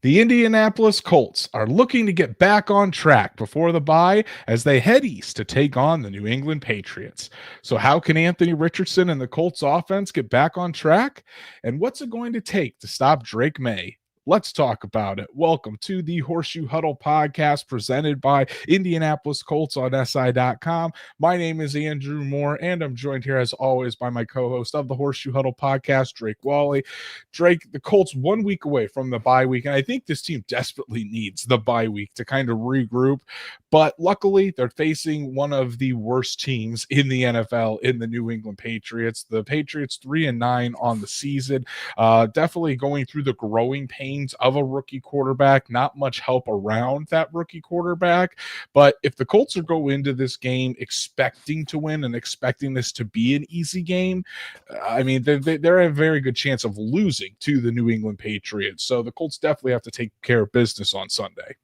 The Indianapolis Colts are looking to get back on track before the bye as they head east to take on the New England Patriots. So, how can Anthony Richardson and the Colts offense get back on track? And what's it going to take to stop Drake Maye? Let's talk about it. Welcome to the Horseshoe Huddle Podcast presented by Indianapolis Colts on SI.com. My name is Andrew Moore, and I'm joined here as always by my co-host of the Horseshoe Huddle Podcast, Drake Wally. Drake, the Colts 1 week away from the bye week, and I think this team desperately needs the bye week to kind of regroup. But luckily, they're facing one of the worst teams in the NFL in the New England Patriots. The Patriots 3-9 on the season, definitely going through the growing pains of a rookie quarterback, not much help around that rookie quarterback. But if the Colts are go into this game expecting to win and expecting this to be an easy game, I mean, they're a very good chance of losing to the New England Patriots. So the Colts definitely have to take care of business on Sunday.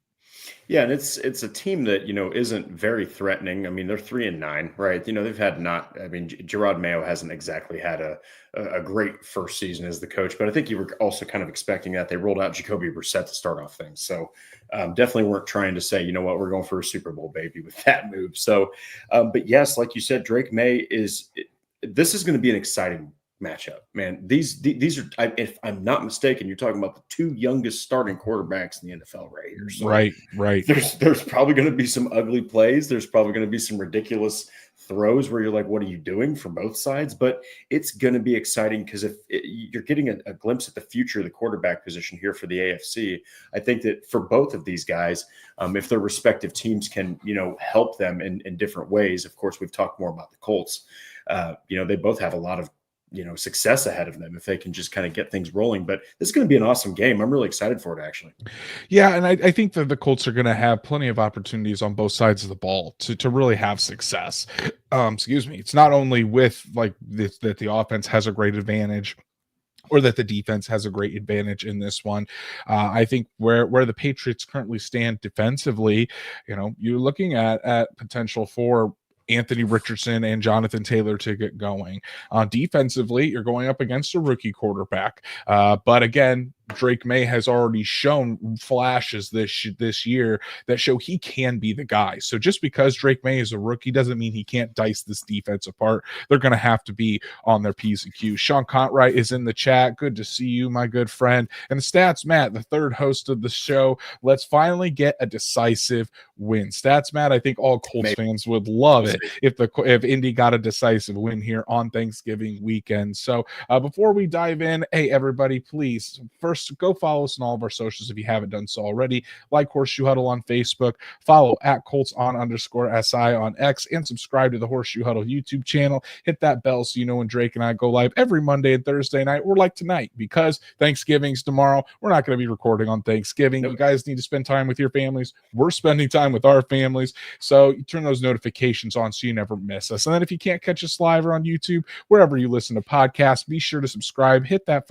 Yeah, and it's a team that, isn't very threatening. I mean, they're 3-9, right? They've had Gerard Mayo hasn't exactly had a great first season as the coach, but I think you were also kind of expecting that. They rolled out Jacoby Brissett to start off things. So definitely weren't trying to say, you know what, we're going for a Super Bowl, baby, with that move. So, but yes, like you said, Drake Maye this is going to be an exciting matchup, man. These are, if I'm not mistaken, you're talking about the two youngest starting quarterbacks in the NFL right here. So right. There's probably going to be some ugly plays. There's probably going to be some ridiculous throws where you're like, what are you doing from both sides? But it's going to be exciting because you're getting a glimpse at the future of the quarterback position here for the AFC. I think that for both of these guys, if their respective teams can, help them in different ways. Of course, we've talked more about the Colts. They both have a lot of success ahead of them if they can just kind of get things rolling. But this is going to be an awesome game. I'm really excited for it, actually. Yeah, and I think that the Colts are going to have plenty of opportunities on both sides of the ball to really have success. It's not only with like this, that the offense has a great advantage or that the defense has a great advantage in this one. I think where the Patriots currently stand defensively, you're looking at potential for Anthony Richardson and Jonathan Taylor to get going. Defensively, you're going up against a rookie quarterback. But again, Drake Maye has already shown flashes this year that show he can be the guy. So just because Drake Maye is a rookie doesn't mean he can't dice this defense apart. They're going to have to be on their P's and Q's. Sean Contright is in the chat. Good to see you, my good friend. And Stats Matt, the third host of the show. Let's finally get a decisive win. Stats Matt, I think all Colts fans would love it if Indy got a decisive win here on Thanksgiving weekend. So before we dive in, hey everybody, please first go follow us on all of our socials if you haven't done so already. Like Horseshoe Huddle on Facebook, follow at Colts_SI on X, and subscribe to the Horseshoe Huddle YouTube channel. Hit that bell so you know when Drake and I go live every Monday and Thursday night, or like tonight, because Thanksgiving's tomorrow. We're not going to be recording on Thanksgiving. Nope. You guys need to spend time with your families. We're spending time with our families. So you turn those notifications on so you never miss us. And then if you can't catch us live or on YouTube, wherever you listen to podcasts, be sure to subscribe, hit that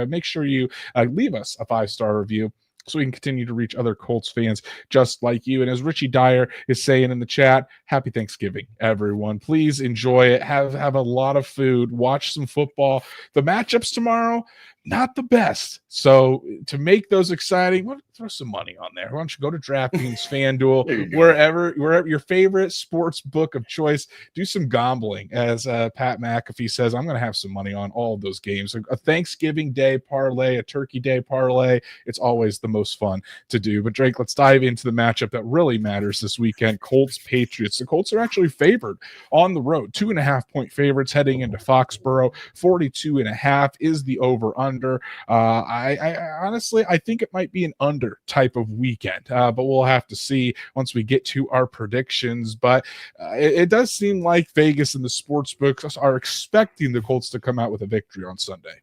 make sure you leave us a 5-star review so we can continue to reach other Colts fans just like you. And as Richie Dyer is saying in the chat, happy Thanksgiving, everyone. Please enjoy it. Have a lot of food. Watch some football. The matchups tomorrow, not the best. So to make those exciting, throw some money on there. Why don't you go to DraftKings, FanDuel, wherever your favorite sports book of choice, do some gambling. As Pat McAfee says, I'm going to have some money on all of those games. A Thanksgiving Day parlay, a Turkey Day parlay. It's always the most fun to do. But Drake, let's dive into the matchup that really matters this weekend. Colts Patriots. The Colts are actually favored on the road, 2.5-point favorites heading into Foxborough. 42.5 is the over/under. I honestly, I think it might be an under type of weekend, but we'll have to see once we get to our predictions. But it does seem like Vegas and the sports books are expecting the Colts to come out with a victory on Sunday.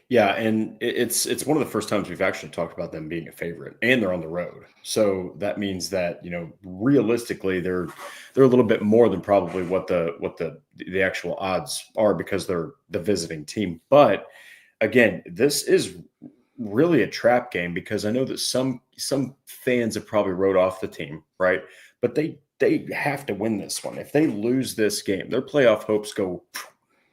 Yeah, and it's one of the first times we've actually talked about them being a favorite, and they're on the road. So that means that, realistically they're a little bit more than probably what the actual odds are because they're the visiting team. But again, this is really a trap game because I know that some fans have probably wrote off the team, right? But they have to win this one. If they lose this game, their playoff hopes go,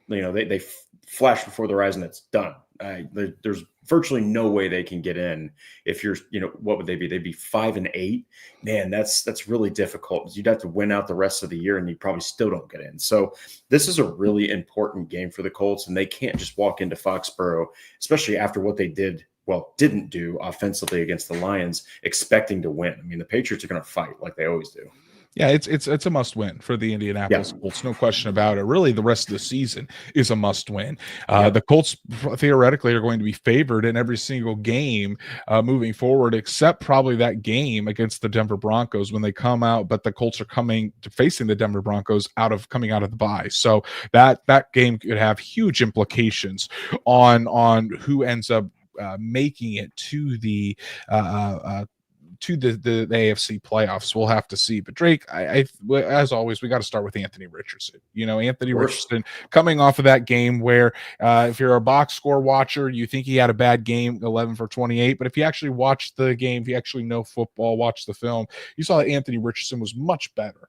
they flash before their eyes and it's done. There's virtually no way they can get in. If you're, what would they be? They'd be 5-8. Man, that's really difficult. You'd have to win out the rest of the year, and you probably still don't get in. So this is a really important game for the Colts, and they can't just walk into Foxborough, especially after what they didn't do offensively against the Lions, expecting to win. I mean, the Patriots are going to fight like they always do. Yeah, it's a must win for the Indianapolis Colts, no question about it. Really, the rest of the season is a must win. The Colts theoretically are going to be favored in every single game moving forward, except probably that game against the Denver Broncos when they come out. But the Colts are facing the Denver Broncos coming out of the bye, so that game could have huge implications on who ends up making it to the AFC playoffs. We'll have to see. But Drake, I as always, we got to start with Anthony Richardson. Anthony Richardson coming off of that game where if you're a box score watcher, you think he had a bad game, 11 for 28. But if you actually watch the game, if you actually know football, watch the film, you saw that Anthony Richardson was much better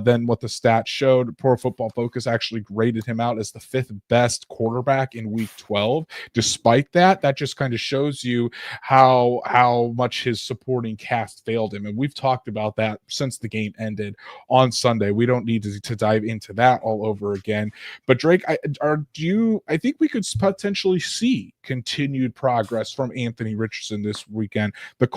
than what the stats showed. Pro Football Focus actually graded him out as the 5th best quarterback in Week 12. Despite that just kind of shows you how much his supporting cast failed him, and we've talked about that since the game ended on Sunday. We don't need to dive into that all over again. But Drake, I think we could potentially see continued progress from Anthony Richardson this weekend. The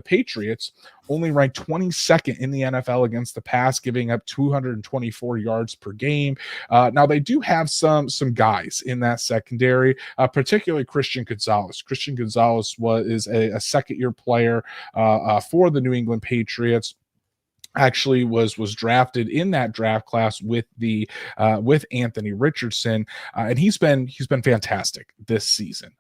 Patriots only ranked 22nd in the NFL against the pass, giving up 224 yards per game. Now they do have some guys in that secondary, particularly Christian Gonzalez. Christian Gonzalez is a second-year player for the New England Patriots. Actually was drafted in that draft class with Anthony Richardson, and he's been fantastic this season.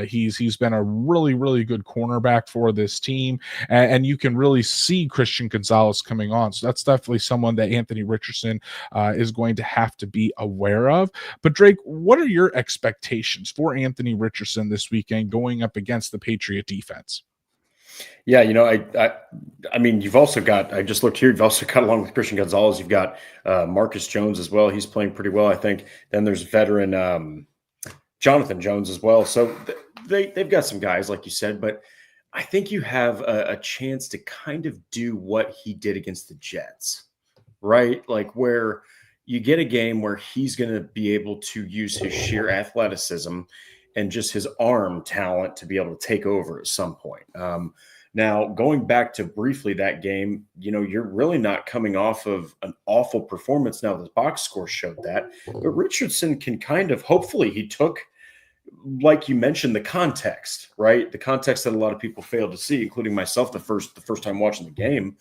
He's been a really, really good cornerback for this team, and you can really see Christian Gonzalez coming on. So that's definitely someone that Anthony Richardson is going to have to be aware of. But Drake, what are your expectations for Anthony Richardson this weekend going up against the Patriot defense? Yeah, I mean, you've also got, I just looked here, you've also got, along with Christian Gonzalez, you've got Marcus Jones as well. He's playing pretty well, I think. Then there's veteran Jonathan Jones as well. So they've got some guys, like you said, but I think you have a chance to kind of do what he did against the Jets, right? Like where you get a game where he's going to be able to use his sheer athleticism and just his arm talent to be able to take over at some point. Now, going back to briefly that game, you're really not coming off of an awful performance. Now, the box score showed that. But Richardson can hopefully he took, like you mentioned, the context, right? The context that a lot of people failed to see, including myself the first time watching the game,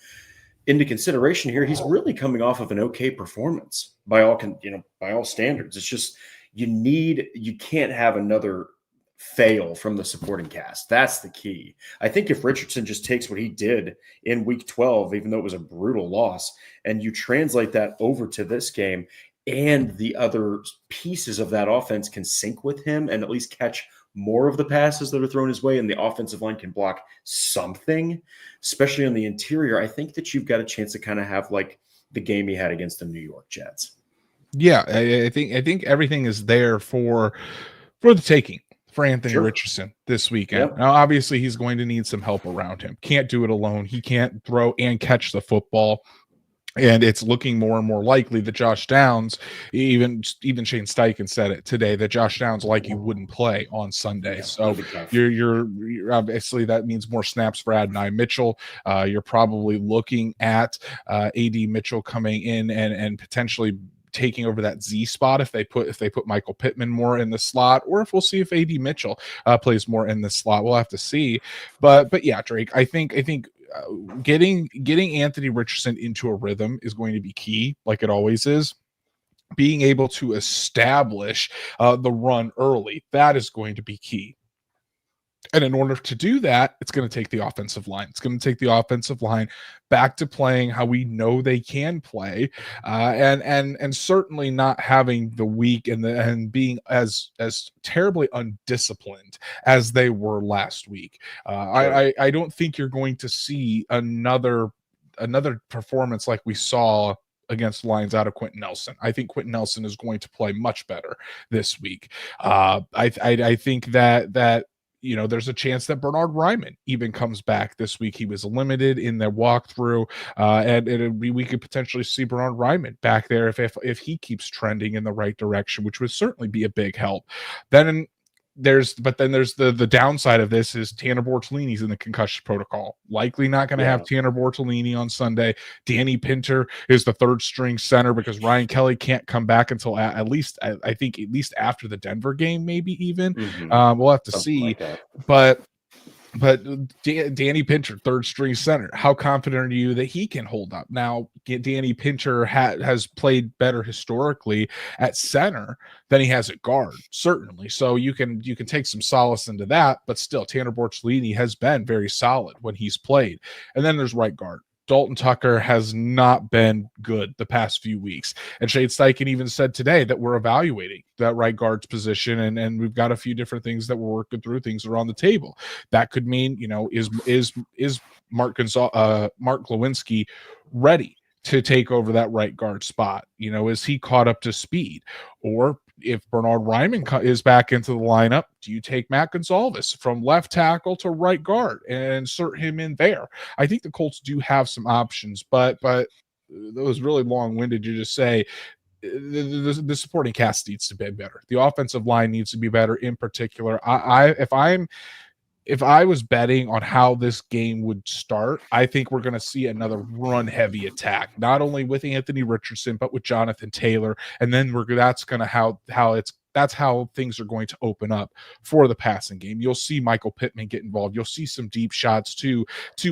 into consideration here. He's really coming off of an okay performance by all standards. It's just you can't have another fail from the supporting cast. That's the key. I think if Richardson just takes what he did in Week 12, even though it was a brutal loss, and you translate that over to this game, and the other pieces of that offense can sync with him and at least catch more of the passes that are thrown his way, and the offensive line can block something, especially on the interior, I think that you've got a chance to kind of have like the game he had against the New York Jets. Yeah, I think everything is there for the taking for Anthony Richardson this weekend. Yep. Now, obviously, he's going to need some help around him. Can't do it alone. He can't throw and catch the football. And it's looking more and more likely that Josh Downs, even Shane Steichen said it today, that Josh Downs likely wouldn't play on Sunday. Yeah, so you're obviously that means more snaps for Adonai Mitchell. You're probably looking at A.D. Mitchell coming in and potentially taking over that Z spot if they put Michael Pittman more in the slot, or if we'll see if A.D. Mitchell plays more in the slot. We'll have to see. But yeah, Drake, I think getting Anthony Richardson into a rhythm is going to be key, like it always is. Being able to establish the run early, that is going to be key. And in order to do that, it's going to take the offensive line. It's going to take the offensive line back to playing how we know they can play, and certainly not having the week and being as terribly undisciplined as they were last week. I don't think you're going to see another performance like we saw against the Lions out of Quentin Nelson. I think Quentin Nelson is going to play much better this week. I think that there's a chance that Bernard Ryman even comes back this week. He was limited in their walkthrough, and we could potentially see Bernard Ryman back there if he keeps trending in the right direction, which would certainly be a big help. Then there's the downside of this is Tanner Bortolini's in the concussion protocol. Likely not going to have Tanner Bortolini on Sunday. Danny Pinter is the third string center because Ryan Kelly can't come back until at least after the Denver game, maybe even. We'll have to see. But Danny Pinter, third string center, how confident are you that he can hold up? Now, Danny Pinter has played better historically at center than he has at guard, certainly. So you can take some solace into that, but still, Tanner Bortolini has been very solid when he's played. And then there's right guard. Dalton Tucker has not been good the past few weeks. And Shade Steichen even said today that we're evaluating that right guard's position, and we've got a few different things that we're working through, things that are on the table. That could mean, is Mark Glowinski ready to take over that right guard spot? Is he caught up to speed? Or if Bernard Ryman is back into the lineup, do you take Matt Gonzalez from left tackle to right guard and insert him in there? I think the Colts do have some options, but that was really long-winded to just say the supporting cast needs to be better. The offensive line needs to be better. In particular, if I was betting on how this game would start, I think we're going to see another run-heavy attack, not only with Anthony Richardson, but with Jonathan Taylor. And then that's how things are going to open up for the passing game. You'll see Michael Pittman get involved. You'll see some deep shots to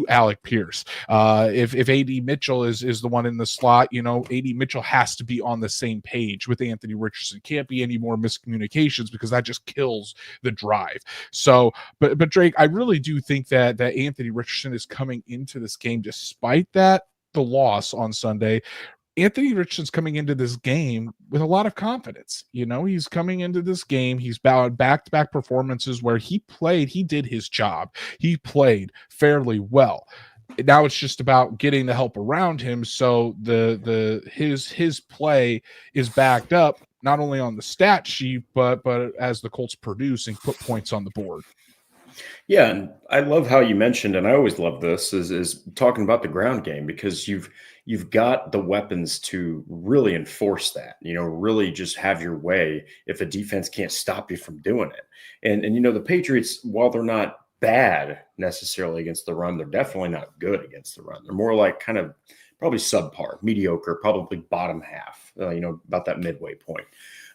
Alec Pierce. If A.D. Mitchell is the one in the slot, A.D. Mitchell has to be on the same page with Anthony Richardson. Can't be any more miscommunications because that just kills the drive. So, but Drake, I really do think that Anthony Richardson is coming into this game despite the loss on Sunday. Anthony Richardson's coming into this game with a lot of confidence. He's coming into this game. He's bowed back-to-back performances where he did his job. He played fairly well. Now it's just about getting the help around him. So his play is backed up not only on the stat sheet, but as the Colts produce and put points on the board. Yeah, and I love how you mentioned, and I always love this, is talking about the ground game, because you've got the weapons to really enforce that, really just have your way if a defense can't stop you from doing it. And the Patriots, while they're not bad necessarily against the run, they're definitely not good against the run. They're more like kind of probably subpar, mediocre, probably bottom half, about that midway point.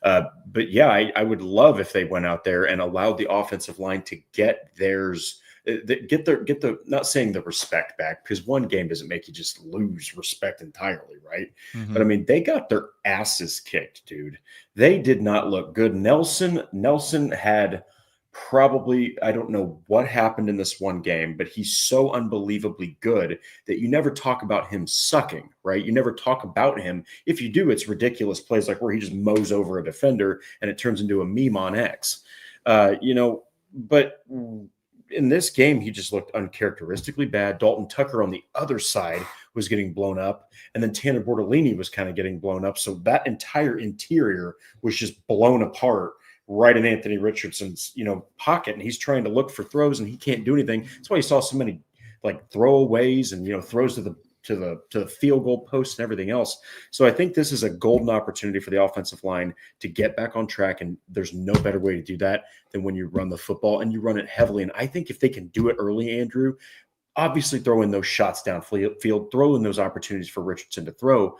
But yeah, I would love if they went out there and allowed the offensive line to get theirs, get the not saying the respect back, because one game doesn't make you just lose respect entirely, right? Mm-hmm. But I mean, they got their asses kicked, dude. They did not look good. Nelson had probably, I don't know what happened in this one game, but he's so unbelievably good that you never talk about him sucking, right? You never talk about him. If you do, it's ridiculous plays like where he just mows over a defender and it turns into a meme on X. But in this game, he just looked uncharacteristically bad. Dalton Tucker on the other side was getting blown up, and then Tanner Bortolini was kind of getting blown up. So that entire interior was just blown apart right in Anthony Richardson's, pocket, and he's trying to look for throws and he can't do anything. That's why you saw so many like throwaways and throws to the field goal post and everything else. So I think this is a golden opportunity for the offensive line to get back on track, and there's no better way to do that than when you run the football and you run it heavily. And I think if they can do it early, Andrew, obviously throw in those shots downfield, throw in those opportunities for Richardson to throw,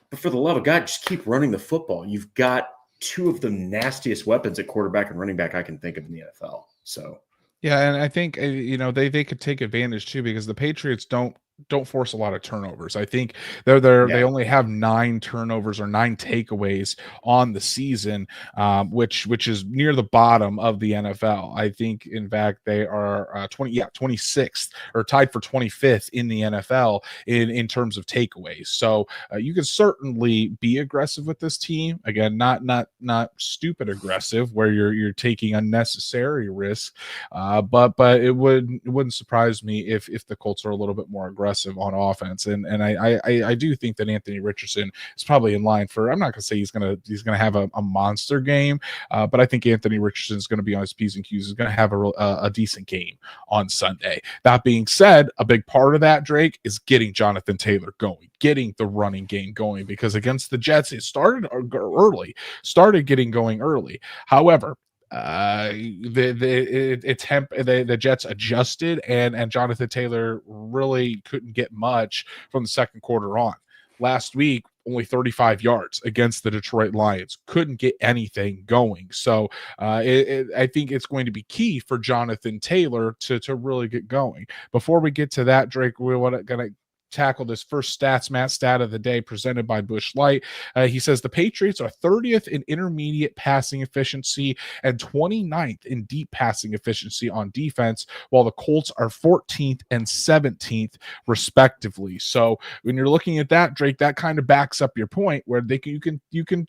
but for the love of God, just keep running the football. You've got two of the nastiest weapons at quarterback and running back I can think of in the NFL. So, yeah, and I think they could take advantage too, because the Patriots don't force a lot of turnovers. I think they only have 9 turnovers or 9 takeaways on the season, which is near the bottom of the NFL. I think, in fact, they are 26th or tied for 25th in the NFL in terms of takeaways. So you can certainly be aggressive with this team. Again, not stupid aggressive where you're taking unnecessary risks, but it wouldn't surprise me if the Colts are a little bit more aggressive aggressive on offense. And I do think that Anthony Richardson is probably in line for, I'm not going to say he's going to have a monster game, but I think Anthony Richardson is going to be on his P's and Q's, is going to have a decent game on Sunday. That being said, a big part of that, Drake, is getting Jonathan Taylor going, getting the running game going, because against the Jets, it started getting going early. However, the Jets adjusted, and Jonathan Taylor really couldn't get much from the second quarter on. Last week, only 35 yards against the Detroit Lions. Couldn't get anything going. So I think it's going to be key for Jonathan Taylor to really get going. Before we get to that, Drake, we're going to tackle this first stat of the day presented by Busch Light. He says the Patriots are 30th in intermediate passing efficiency and 29th in deep passing efficiency on defense, while the Colts are 14th and 17th respectively. So when you're looking at that, Drake, that kind of backs up your point where you can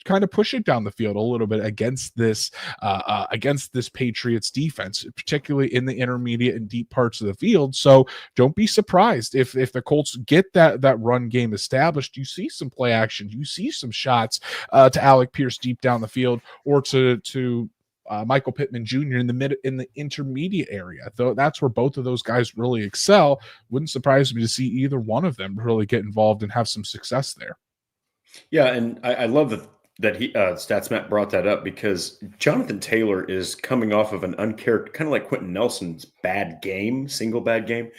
kind of push it down the field a little bit against this Patriots defense, particularly in the intermediate and deep parts of the field. So don't be surprised if the Colts get that run game established. You see some play action, you see some shots to Alec Pierce deep down the field, or to Michael Pittman Jr. in the intermediate area. Though that's where both of those guys really excel. Wouldn't surprise me to see either one of them really get involved and have some success there. Yeah, and I love that he StatsMat brought that up, because Jonathan Taylor is coming off of an uncharacteristic, kind of like Quentin Nelson's single bad game.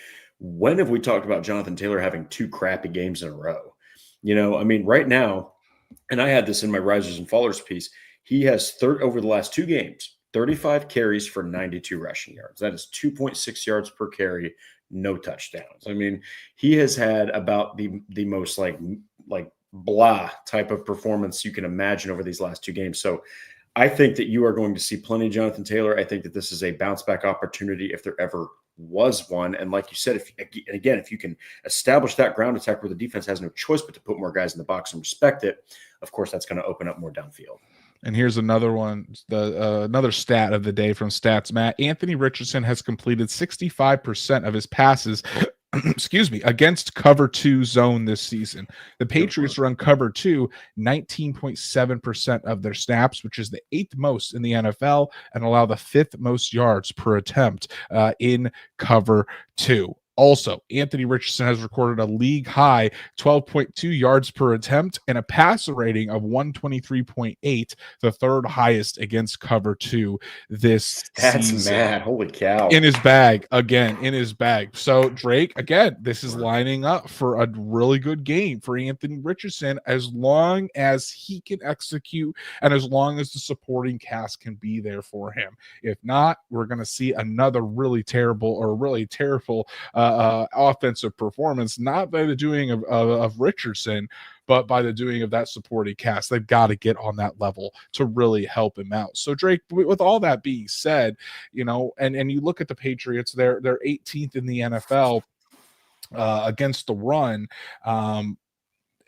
When have we talked about Jonathan Taylor having two crappy games in a row? I mean, right now, and I had this in my risers and fallers piece, he has over the last two games, 35 carries for 92 rushing yards. That is 2.6 yards per carry, no touchdowns. I mean, he has had about the most like blah type of performance you can imagine over these last two games. So I think that you are going to see plenty of Jonathan Taylor. I think that this is a bounce back opportunity if there ever was one. And like you said, if you can establish that ground attack where the defense has no choice but to put more guys in the box and respect it, of course, that's going to open up more downfield. And here's another one, another stat of the day from StatsMat. Anthony Richardson has completed 65% of his passes against cover 2 zone this season. The Patriots run cover 2 19.7% of their snaps, which is the 8th most in the NFL, and allow the 5th most yards per attempt in cover 2. Also, Anthony Richardson has recorded a league high 12.2 yards per attempt and a passer rating of 123.8, the third highest against cover 2 this season. That's mad. Holy cow. In his bag. So, Drake, again, this is lining up for a really good game for Anthony Richardson, as long as he can execute and as long as the supporting cast can be there for him. If not, we're going to see another really terrible offensive performance, not by the doing of Richardson, but by the doing of that supporting cast. They've got to get on that level to really help him out. So, Drake, with all that being said, and you look at the Patriots, they're 18th in the NFL against the run.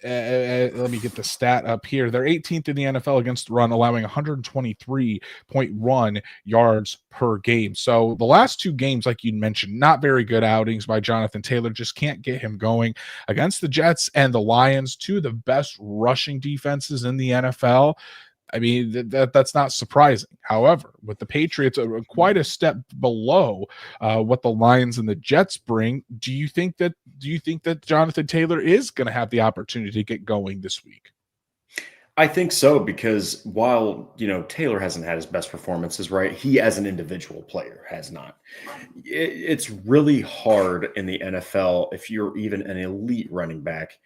Let me get the stat up here. They're 18th in the NFL against the run, allowing 123.1 yards per game. So the last two games, like you mentioned, not very good outings by Jonathan Taylor. Just can't get him going. Against the Jets and the Lions, two of the best rushing defenses in the NFL. I mean, that's not surprising. However, with the Patriots quite a step below what the Lions and the Jets bring, do you think that Jonathan Taylor is going to have the opportunity to get going this week? I think so, because while, Taylor hasn't had his best performances, right, he as an individual player has not. It's really hard in the NFL, if you're even an elite running back,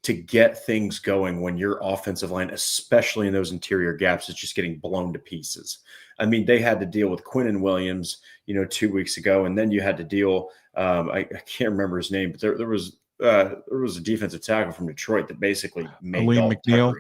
to get things going when your offensive line, especially in those interior gaps, is just getting blown to pieces. I mean, they had to deal with Quinnen Williams, 2 weeks ago, and then you had to deal. I can't remember his name, but there was a defensive tackle from Detroit that basically made McNeil.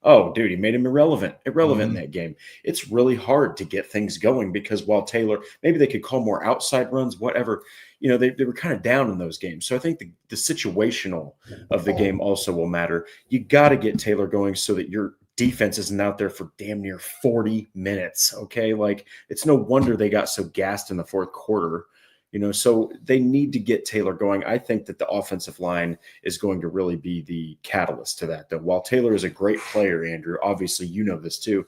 Oh, dude, he made him irrelevant in that game. It's really hard to get things going, because while Taylor, maybe they could call more outside runs, whatever, they were kind of down in those games. So I think the situational of the game also will matter. You got to get Taylor going so that your defense isn't out there for damn near 40 minutes. Okay. Like, it's no wonder they got so gassed in the fourth quarter, So they need to get Taylor going. I think that the offensive line is going to really be the catalyst to that. Though while Taylor is a great player, Andrew, obviously you know this too,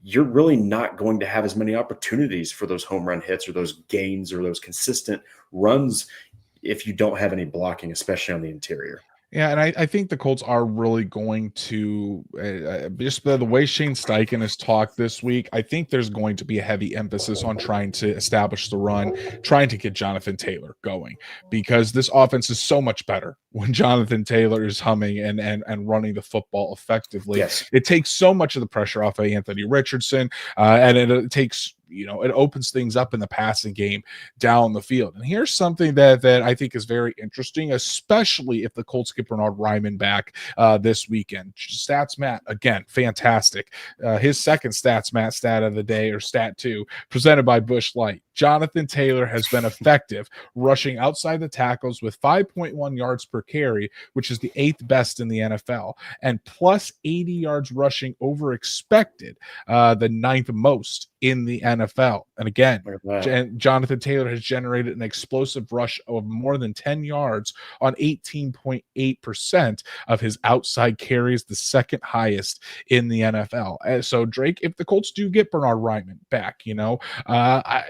you're really not going to have as many opportunities for those home run hits or those gains or those consistent runs if you don't have any blocking, especially on the interior. Yeah, and I think the Colts are really going to just the way Shane Steichen has talked this week. I think there's going to be a heavy emphasis on trying to establish the run, trying to get Jonathan Taylor going, because this offense is so much better when Jonathan Taylor is humming and running the football effectively. Yes. It takes so much of the pressure off of Anthony Richardson, and it takes it opens things up in the passing game down the field. And here's something that I think is very interesting, especially if the Colts get Bernard Ryman back this weekend. Stats Matt, again, fantastic. His second Stats Matt stat of the day, or stat 2, presented by Busch Light. Jonathan Taylor has been effective rushing outside the tackles with 5.1 yards per carry, which is the 8th best in the NFL, and plus 80 yards rushing over expected, the 9th most in the NFL. And again, Jonathan Taylor has generated an explosive rush of more than 10 yards on 18.8% of his outside carries, the second highest in the NFL. And so, Drake, if the Colts do get Bernard Ryman back, I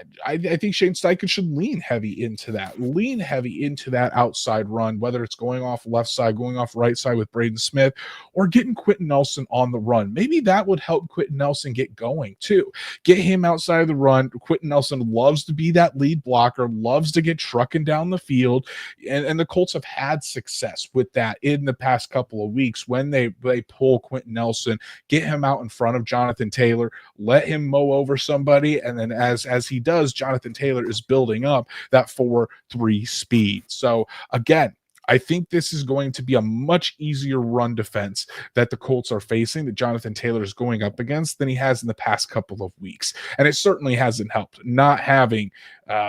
think Shane Steichen should lean heavy into that outside run, whether it's going off left side, going off right side with Braden Smith, or getting Quentin Nelson on the run. Maybe that would help Quentin Nelson get going too. Get him outside of the run. Quentin Nelson loves to be that lead blocker, loves to get trucking down the field, and the Colts have had success with that in the past couple of weeks when they pull Quentin Nelson, get him out in front of Jonathan Taylor, let him mow over somebody, and then as he does, Jonathan Taylor is building up that 4-3 speed. So again, I think this is going to be a much easier run defense that the Colts are facing, that Jonathan Taylor is going up against, than he has in the past couple of weeks. And it certainly hasn't helped not having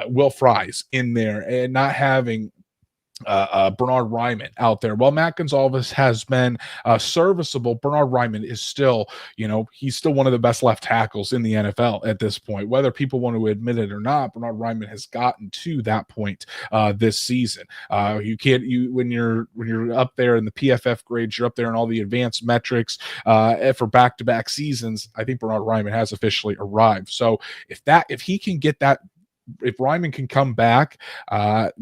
Will Fries in there and not having Bernard Ryman out there. While Matt Gonzalez has been serviceable, Bernard Ryman is still, he's still one of the best left tackles in the NFL at this point. Whether people want to admit it or not, Bernard Ryman has gotten to that point this season. When you're up there in the PFF grades, you're up there in all the advanced metrics for back-to-back seasons. I think Bernard Ryman has officially arrived. So if he can get that, if Ryman can come back and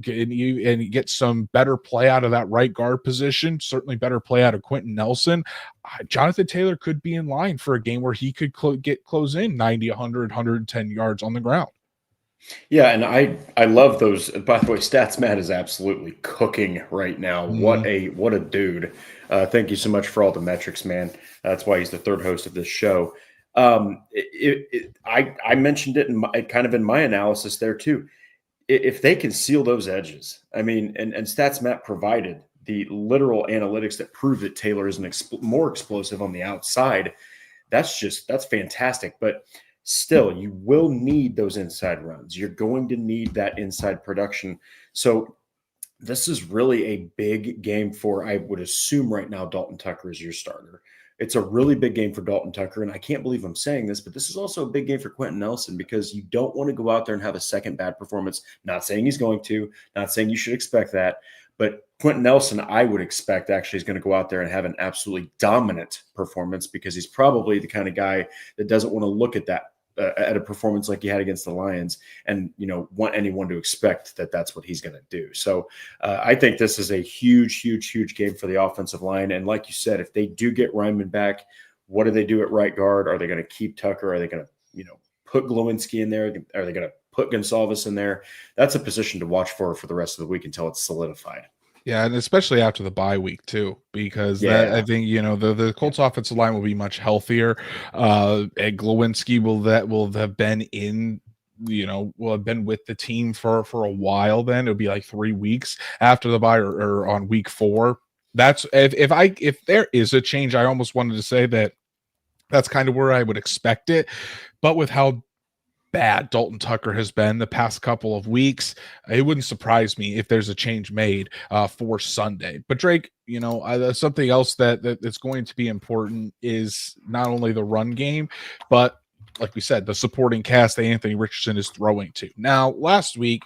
get some better play out of that right guard position, certainly better play out of Quentin Nelson, Jonathan Taylor could be in line for a game where he could close in 90, 100, 110 yards on the ground. Yeah, and I love those. By the way, Stats Matt is absolutely cooking right now. What a dude. Thank you so much for all the metrics, man. That's why he's the third host of this show. I mentioned it in my analysis there too. If they can seal those edges, I mean, and Stats Matt provided the literal analytics that prove that Taylor is more explosive on the outside. That's fantastic. But still, you will need those inside runs. You're going to need that inside production. So this is really a big game for, I would assume right now, Dalton Tucker is your starter. It's a really big game for Dalton Tucker, and I can't believe I'm saying this, but this is also a big game for Quentin Nelson, because you don't want to go out there and have a second bad performance. Not saying he's going to, not saying you should expect that, but Quentin Nelson, I would expect, actually is going to go out there and have an absolutely dominant performance, because he's probably the kind of guy that doesn't want to look at that at a performance like he had against the Lions and, want anyone to expect that that's what he's going to do. So I think this is a huge, huge, huge game for the offensive line. And like you said, if they do get Ryman back, what do they do at right guard? Are they going to keep Tucker? Are they going to, put Glowinski in there? Are they going to put Gonsalves in there? That's a position to watch for the rest of the week until it's solidified. Yeah, and especially after the bye week too, because I think the Colts offensive line will be much healthier. And Glowinski will have been in, will have been with the team for a while. Then it'll be like 3 weeks after the bye or on week 4. That's if there is a change, I almost wanted to say that's kind of where I would expect it, but with how bad Dalton Tucker has been the past couple of weeks, it wouldn't surprise me if there's a change made for Sunday. But Drake, something else that's going to be important is not only the run game, but like we said, the supporting cast that Anthony Richardson is throwing to. Now, last week,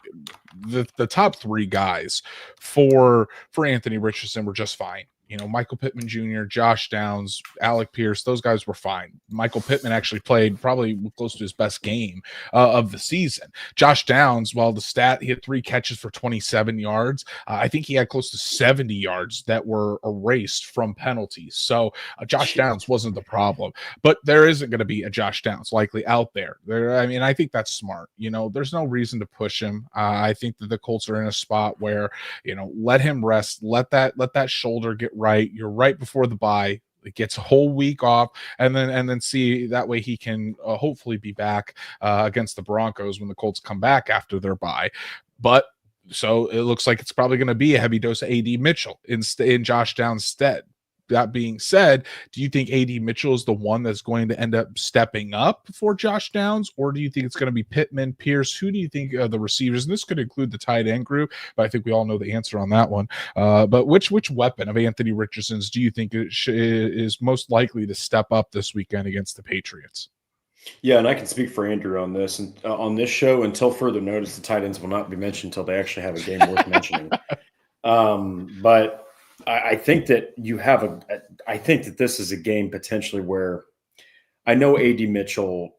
the top three guys for Anthony Richardson were just fine. Michael Pittman Jr., Josh Downs, Alec Pierce, those guys were fine. Michael Pittman actually played probably close to his best game of the season. Josh Downs, well, the stat, he had 3 catches for 27 yards. I think he had close to 70 yards that were erased from penalties. So Josh Downs wasn't the problem. But there isn't going to be a Josh Downs likely out there. I think that's smart. There's no reason to push him. I think that the Colts are in a spot where, let him rest, let that shoulder get right. You're right before the bye. It gets a whole week off, and then see that way he can hopefully be back against the Broncos when the Colts come back after their bye. But so it looks like it's probably going to be a heavy dose of AD Mitchell in Josh Downs' stead. That being said, do you think AD Mitchell is the one that's going to end up stepping up for Josh Downs, or do you think it's going to be Pittman, Pierce? Who do you think are the receivers? And this could include the tight end group, but I think we all know the answer on that one. But which weapon of Anthony Richardson's do you think is most likely to step up this weekend against the Patriots? Yeah, and I can speak for Andrew on this. And on this show, until further notice, the tight ends will not be mentioned until they actually have a game worth mentioning. But I think that I think that this is a game potentially where I know AD Mitchell,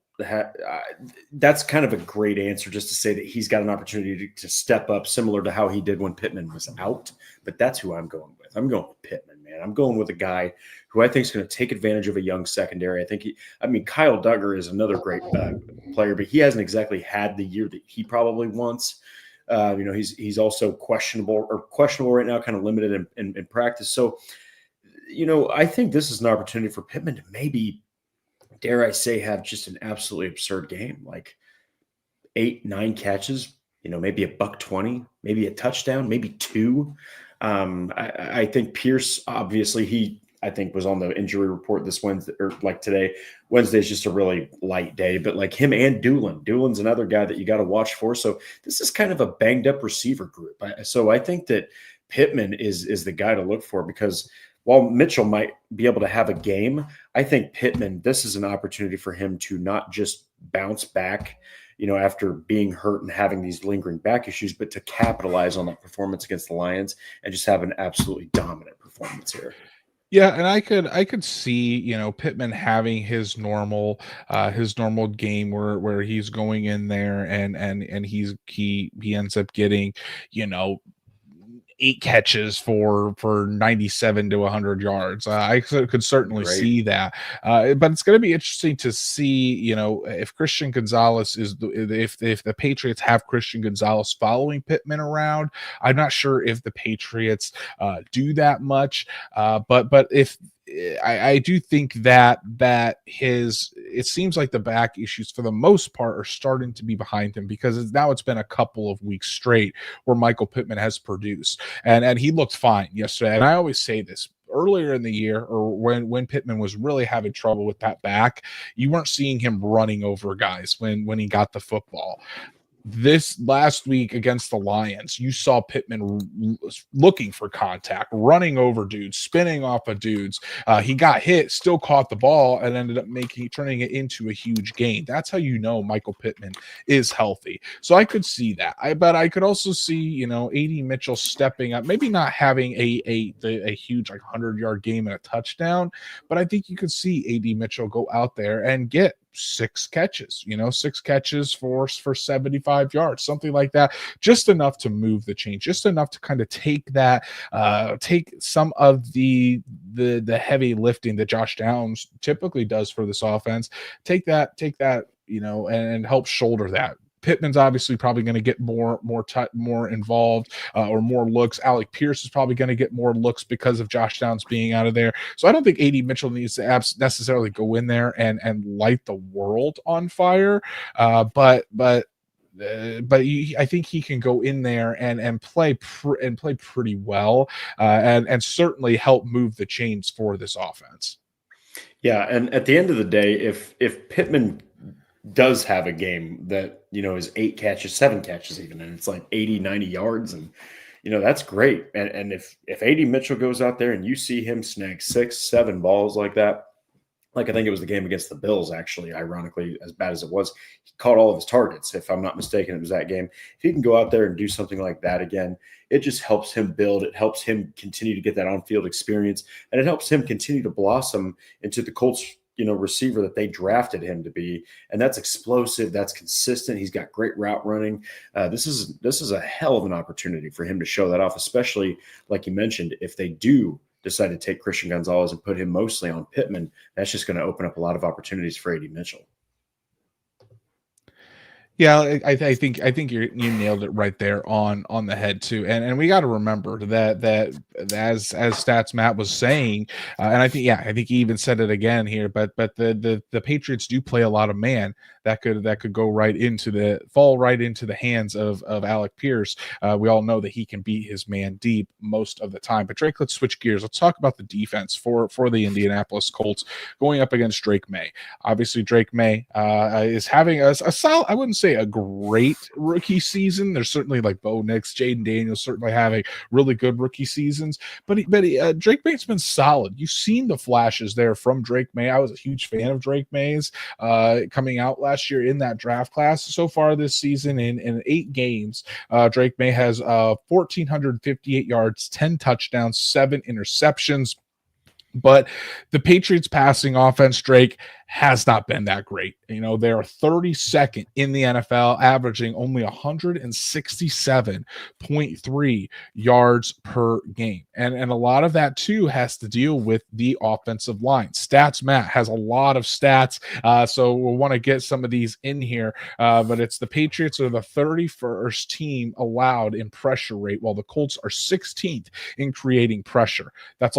that's kind of a great answer just to say that he's got an opportunity to step up similar to how he did when Pittman was out. But that's who I'm going with. I'm going with Pittman, man. I'm going with a guy who I think is going to take advantage of a young secondary. Kyle Duggar is another great player, but he hasn't exactly had the year that he probably wants. He's also questionable right now, kind of limited in practice. So, I think this is an opportunity for Pittman to maybe, dare I say, have just an absolutely absurd game, like 8-9 catches, maybe $120, maybe a touchdown, maybe 2. I think Pierce, obviously, I think was on the injury report this Wednesday, or like today. Wednesday's just a really light day, but like him and Doolin's another guy that you got to watch for. So this is kind of a banged up receiver group. So I think that Pittman is the guy to look for, because while Mitchell might be able to have a game, I think Pittman, this is an opportunity for him to not just bounce back, after being hurt and having these lingering back issues, but to capitalize on that performance against the Lions and just have an absolutely dominant performance here. Yeah, and I could see, Pittman having his normal game where he's going in there and he ends up getting, 8 catches for 97 to 100 yards. I could certainly see that. But it's going to be interesting to see, if Christian Gonzalez if the Patriots have Christian Gonzalez following Pittman around. I'm not sure if the Patriots do that much. But if I do think that it seems like the back issues for the most part are starting to be behind him, because it's been a couple of weeks straight where Michael Pittman has produced, and he looked fine yesterday. And I always say this, earlier in the year, or when Pittman was really having trouble with that back, you weren't seeing him running over guys when he got the football. This last week against the Lions, you saw Pittman looking for contact, running over dudes, spinning off of dudes. He got hit, still caught the ball, and ended up turning it into a huge gain. That's how Michael Pittman is healthy. So I could see that. But I could also see, AD Mitchell stepping up, maybe not having a huge 100-yard game and a touchdown, but I think you could see AD Mitchell go out there and get 6 catches, 6 catches for 75 yards, something like that, just enough to move the chain, just enough to kind of take some of the heavy lifting that Josh Downs typically does for this offense, take that, and help shoulder that. Pittman's obviously probably going to get more involved or more looks. Alec Pierce is probably going to get more looks because of Josh Downs being out of there. So I don't think AD Mitchell needs to necessarily go in there and light the world on fire. But I think he can go in there and play pretty well and certainly help move the chains for this offense. Yeah, and at the end of the day, if Pittman does have a game that, is 8 catches, 7 catches even, and it's like 80, 90 yards, and, that's great. And if AD Mitchell goes out there and you see him snag 6, 7 balls like that, like I think it was the game against the Bills, actually, ironically, as bad as it was, he caught all of his targets. If I'm not mistaken, it was that game. If he can go out there and do something like that again, it just helps him build. It helps him continue to get that on-field experience, and it helps him continue to blossom into the Colts, receiver that they drafted him to be. And that's explosive. That's consistent. He's got great route running. This is a hell of an opportunity for him to show that off, especially like you mentioned, if they do decide to take Christian Gonzalez and put him mostly on Pittman, that's just going to open up a lot of opportunities for A.D. Mitchell. Yeah, I think you nailed it right there on the head too, and we got to remember that as Stats Matt was saying, and I think he even said it again here, but the Patriots do play a lot of man that could fall right into the hands of Alec Pierce. We all know that he can beat his man deep most of the time. But Drake, let's switch gears. Let's talk about the defense for the Indianapolis Colts going up against Drake Maye. Obviously, Drake Maye is having a solid, I wouldn't say a great rookie season. There's certainly like Bo Nix, Jaden Daniels certainly having really good rookie seasons, but Drake Maye's been solid. You've seen the flashes there from Drake Maye. I was a huge fan of Drake Maye's coming out last year in that draft class. So far this season in 8 games, Drake Maye has 1,458 yards, 10 touchdowns, 7 interceptions. But the Patriots passing offense, Drake, has not been that great. They are 32nd in the NFL, averaging only 167.3 yards per game. And a lot of that, too, has to deal with the offensive line. Stats Matt has a lot of stats, so we'll want to get some of these in here. But it's the Patriots are the 31st team allowed in pressure rate, while the Colts are 16th in creating pressure. That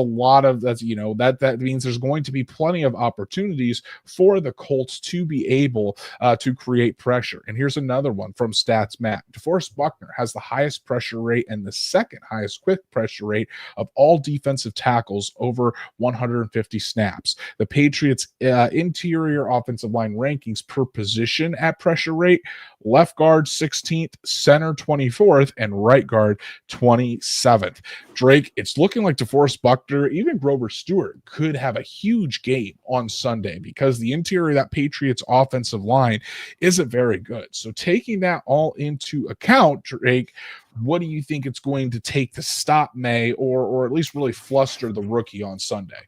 means there's going to be plenty of opportunities for the Colts to be able to create pressure. And here's another one from Stats Matt. DeForest Buckner has the highest pressure rate and the second highest quick pressure rate of all defensive tackles over 150 snaps. The Patriots interior offensive line rankings per position at pressure rate: left guard 16th, center 24th, and right guard 27th. Drake, it's looking like DeForest Buckner, even Grover Stewart, could have a huge game on Sunday because the interior of that Patriots offensive line isn't very good. So taking that all into account, Drake, what do you think it's going to take to stop Maye or at least really fluster the rookie on Sunday?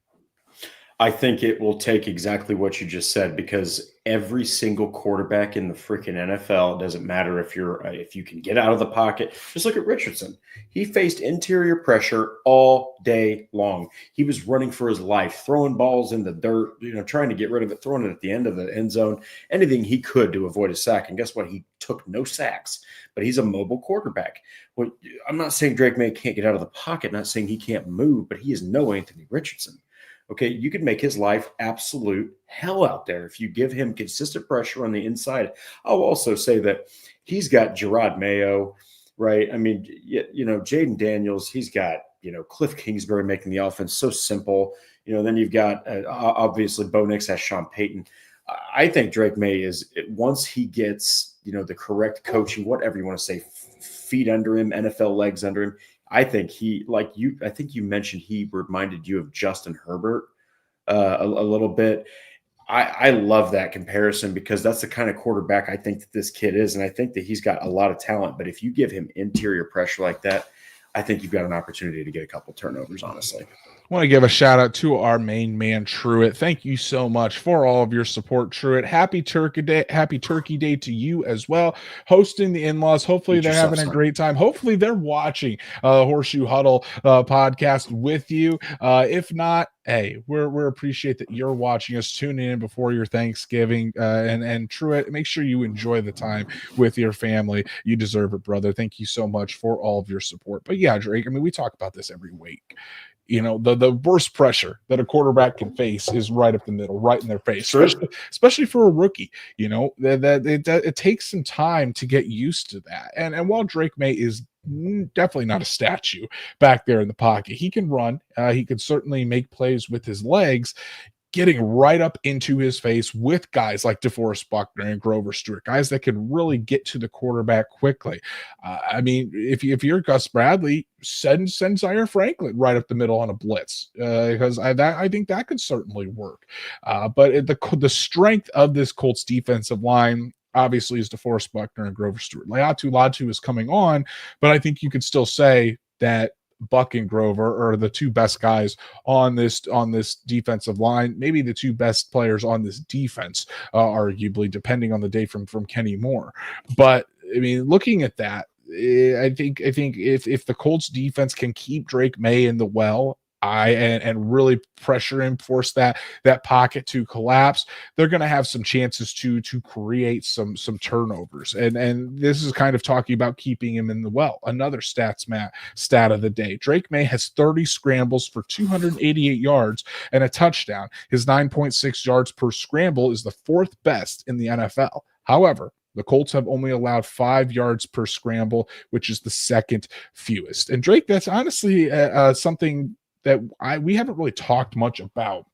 I think it will take exactly what you just said, because every single quarterback in the freaking NFL, doesn't matter if you can get out of the pocket. Just look at Richardson. He faced interior pressure all day long. He was running for his life, throwing balls in the dirt, trying to get rid of it, throwing it at the end of the end zone, anything he could to avoid a sack. And guess what? He took no sacks, but he's a mobile quarterback. Well, I'm not saying Drake Maye can't get out of the pocket, not saying he can't move, but he is no Anthony Richardson. Okay, you could make his life absolute hell out there if you give him consistent pressure on the inside. I'll also say that he's got Gerard Mayo, right? I mean, Jaden Daniels, he's got, Cliff Kingsbury making the offense so simple. Then you've got, obviously, Bo Nix has Sean Payton. I think Drake Maye is, once he gets, the correct coaching, whatever you want to say, feet under him, NFL legs under him, I think I think you mentioned he reminded you of Justin Herbert a little bit. I love that comparison because that's the kind of quarterback I think that this kid is. And I think that he's got a lot of talent, but if you give him interior pressure like that, I think you've got an opportunity to get a couple turnovers, honestly. I want to give a shout out to our main man, Truitt. Thank you so much for all of your support, Truitt. Happy Turkey Day to you as well. Hosting the in-laws. Hopefully they're having a great time. Hopefully they're watching Horseshoe Huddle podcast with you. If not, hey, we're appreciate that you're watching us, tuning in before your Thanksgiving. And Truitt, make sure you enjoy the time with your family. You deserve it, brother. Thank you so much for all of your support. But yeah, Drake, I mean, we talk about this every week. The worst pressure that a quarterback can face is right up the middle, right in their face, especially for a rookie. It takes some time to get used to that. And while Drake Maye is definitely not a statue back there in the pocket, he can run. He can certainly make plays with his legs. getting right up into his face with guys like DeForest Buckner and Grover Stewart, guys that can really get to the quarterback quickly. I mean, if you're Gus Bradley, send Zaire Franklin right up the middle on a blitz, because I think that could certainly work. But the strength of this Colts defensive line obviously is DeForest Buckner and Grover Stewart. Latu is coming on, but I think you could still say that Buck and Grover are the two best guys on this defensive line, maybe the two best players on this defense, arguably, depending on the day from Kenny Moore. But I mean, looking at that, I think if the Colts defense can keep Drake Maye in the well, and really pressure him, force that pocket to collapse, they're going to have some chances to create some turnovers. And this is kind of talking about keeping him in the well. Another stat of the day: Drake Maye has 30 scrambles for 288 yards and a touchdown. His 9.6 yards per scramble is the fourth best in the NFL. However, the Colts have only allowed 5 yards per scramble, which is the second fewest. And Drake, that's honestly something that we haven't really talked much about,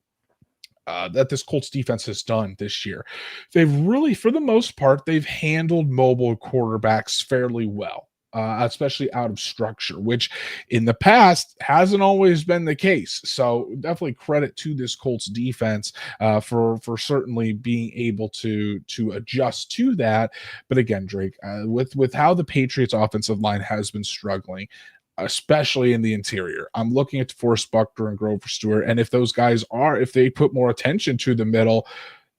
that this Colts defense has done this year. They've really, for the most part, they've handled mobile quarterbacks fairly well, especially out of structure, which in the past hasn't always been the case. So definitely credit to this Colts defense for certainly being able to adjust to that. But again, Drake, with how the Patriots offensive line has been struggling, especially in the interior, I'm looking at DeForest Buckner and Grover Stewart, and if those guys if they put more attention to the middle,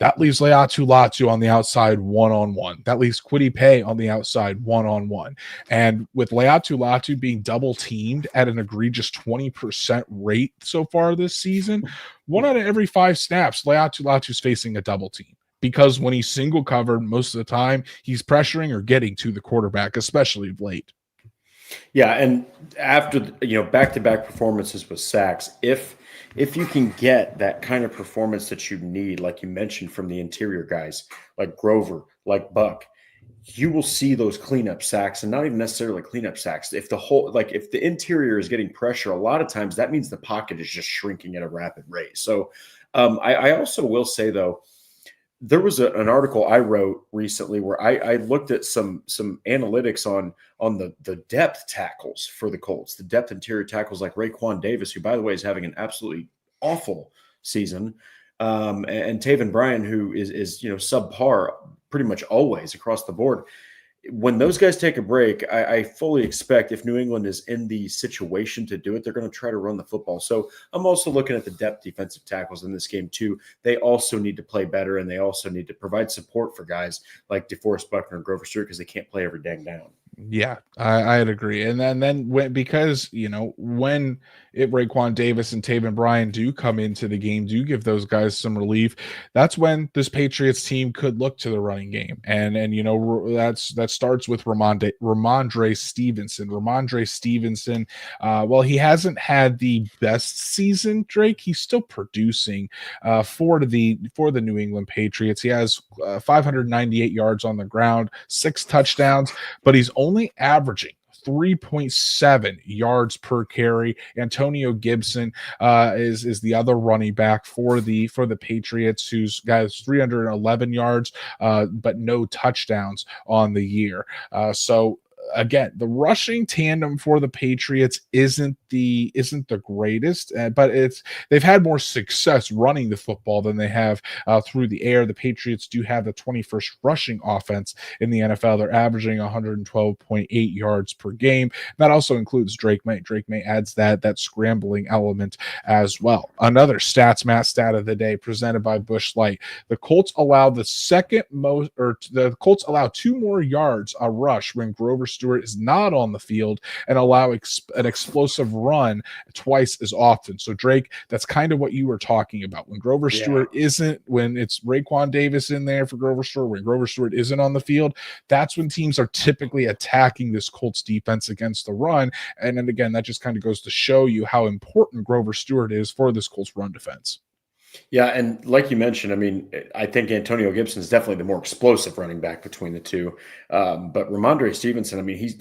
that leaves Latu on the outside one-on-one. That leaves Kwity Paye on the outside one-on-one. And with Latu being double teamed at an egregious 20% rate so far this season, 1 out of every 5 snaps, Latu's facing a double team. Because when he's single covered, most of the time, he's pressuring or getting to the quarterback, especially of late. Yeah, and after back-to-back performances with sacks, if you can get that kind of performance that you need, like you mentioned, from the interior guys like Grover, like Buck, you will see those cleanup sacks, and not even necessarily cleanup sacks. If the interior is getting pressure, a lot of times that means the pocket is just shrinking at a rapid rate. So I also will say, though, there was an article I wrote recently where I looked at some analytics on the depth tackles for the Colts, the depth interior tackles like Raekwon Davis, who, by the way, is having an absolutely awful season, and Taven Bryan, who is subpar pretty much always across the board. When those guys take a break, I fully expect, if New England is in the situation to do it, they're going to try to run the football. So I'm also looking at the depth defensive tackles in this game too. They also need to play better, and they also need to provide support for guys like DeForest Buckner and Grover Stewart, because they can't play every dang down. Yeah, I'd agree. And then because when Raekwon Davis and Taven Bryan do come into the game, do give those guys some relief, that's when this Patriots team could look to the running game. And that starts with Ramondre Stevenson. Ramondre Stevenson, while he hasn't had the best season, Drake, he's still producing for the New England Patriots. He has 598 yards on the ground, 6 touchdowns, but he's only averaging 3.7 yards per carry. Antonio Gibson is the other running back for the Patriots, who's got 311 yards, but no touchdowns on the year. So again, the rushing tandem for the Patriots isn't the greatest, but they've had more success running the football than they have through the air. The Patriots do have the 21st rushing offense in the NFL. They're averaging 112.8 yards per game. That also includes Drake Maye. Drake Maye adds that scrambling element as well. Another stat of the day presented by Busch Light. The Colts allow the Colts allow 2 more yards a rush when Grover Stewart is not on the field, and allow an explosive run twice as often. So Drake, that's kind of what you were talking about. When Grover Stewart isn't, when it's Raekwon Davis in there for Grover Stewart, when Grover Stewart isn't on the field, that's when teams are typically attacking this Colts defense against the run. And then again, that just kind of goes to show you how important Grover Stewart is for this Colts run defense. Yeah, and like you mentioned, I mean, I think Antonio Gibson is definitely the more explosive running back between the two. But Ramondre Stevenson, I mean,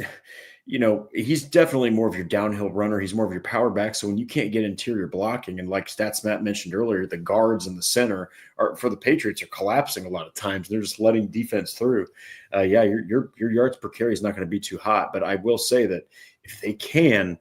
he's definitely more of your downhill runner. He's more of your power back. So when you can't get interior blocking, and like Stats Matt mentioned earlier, the guards in the center for the Patriots are collapsing a lot of times. They're just letting defense through. Your yards per carry is not going to be too hot. But I will say that if they can,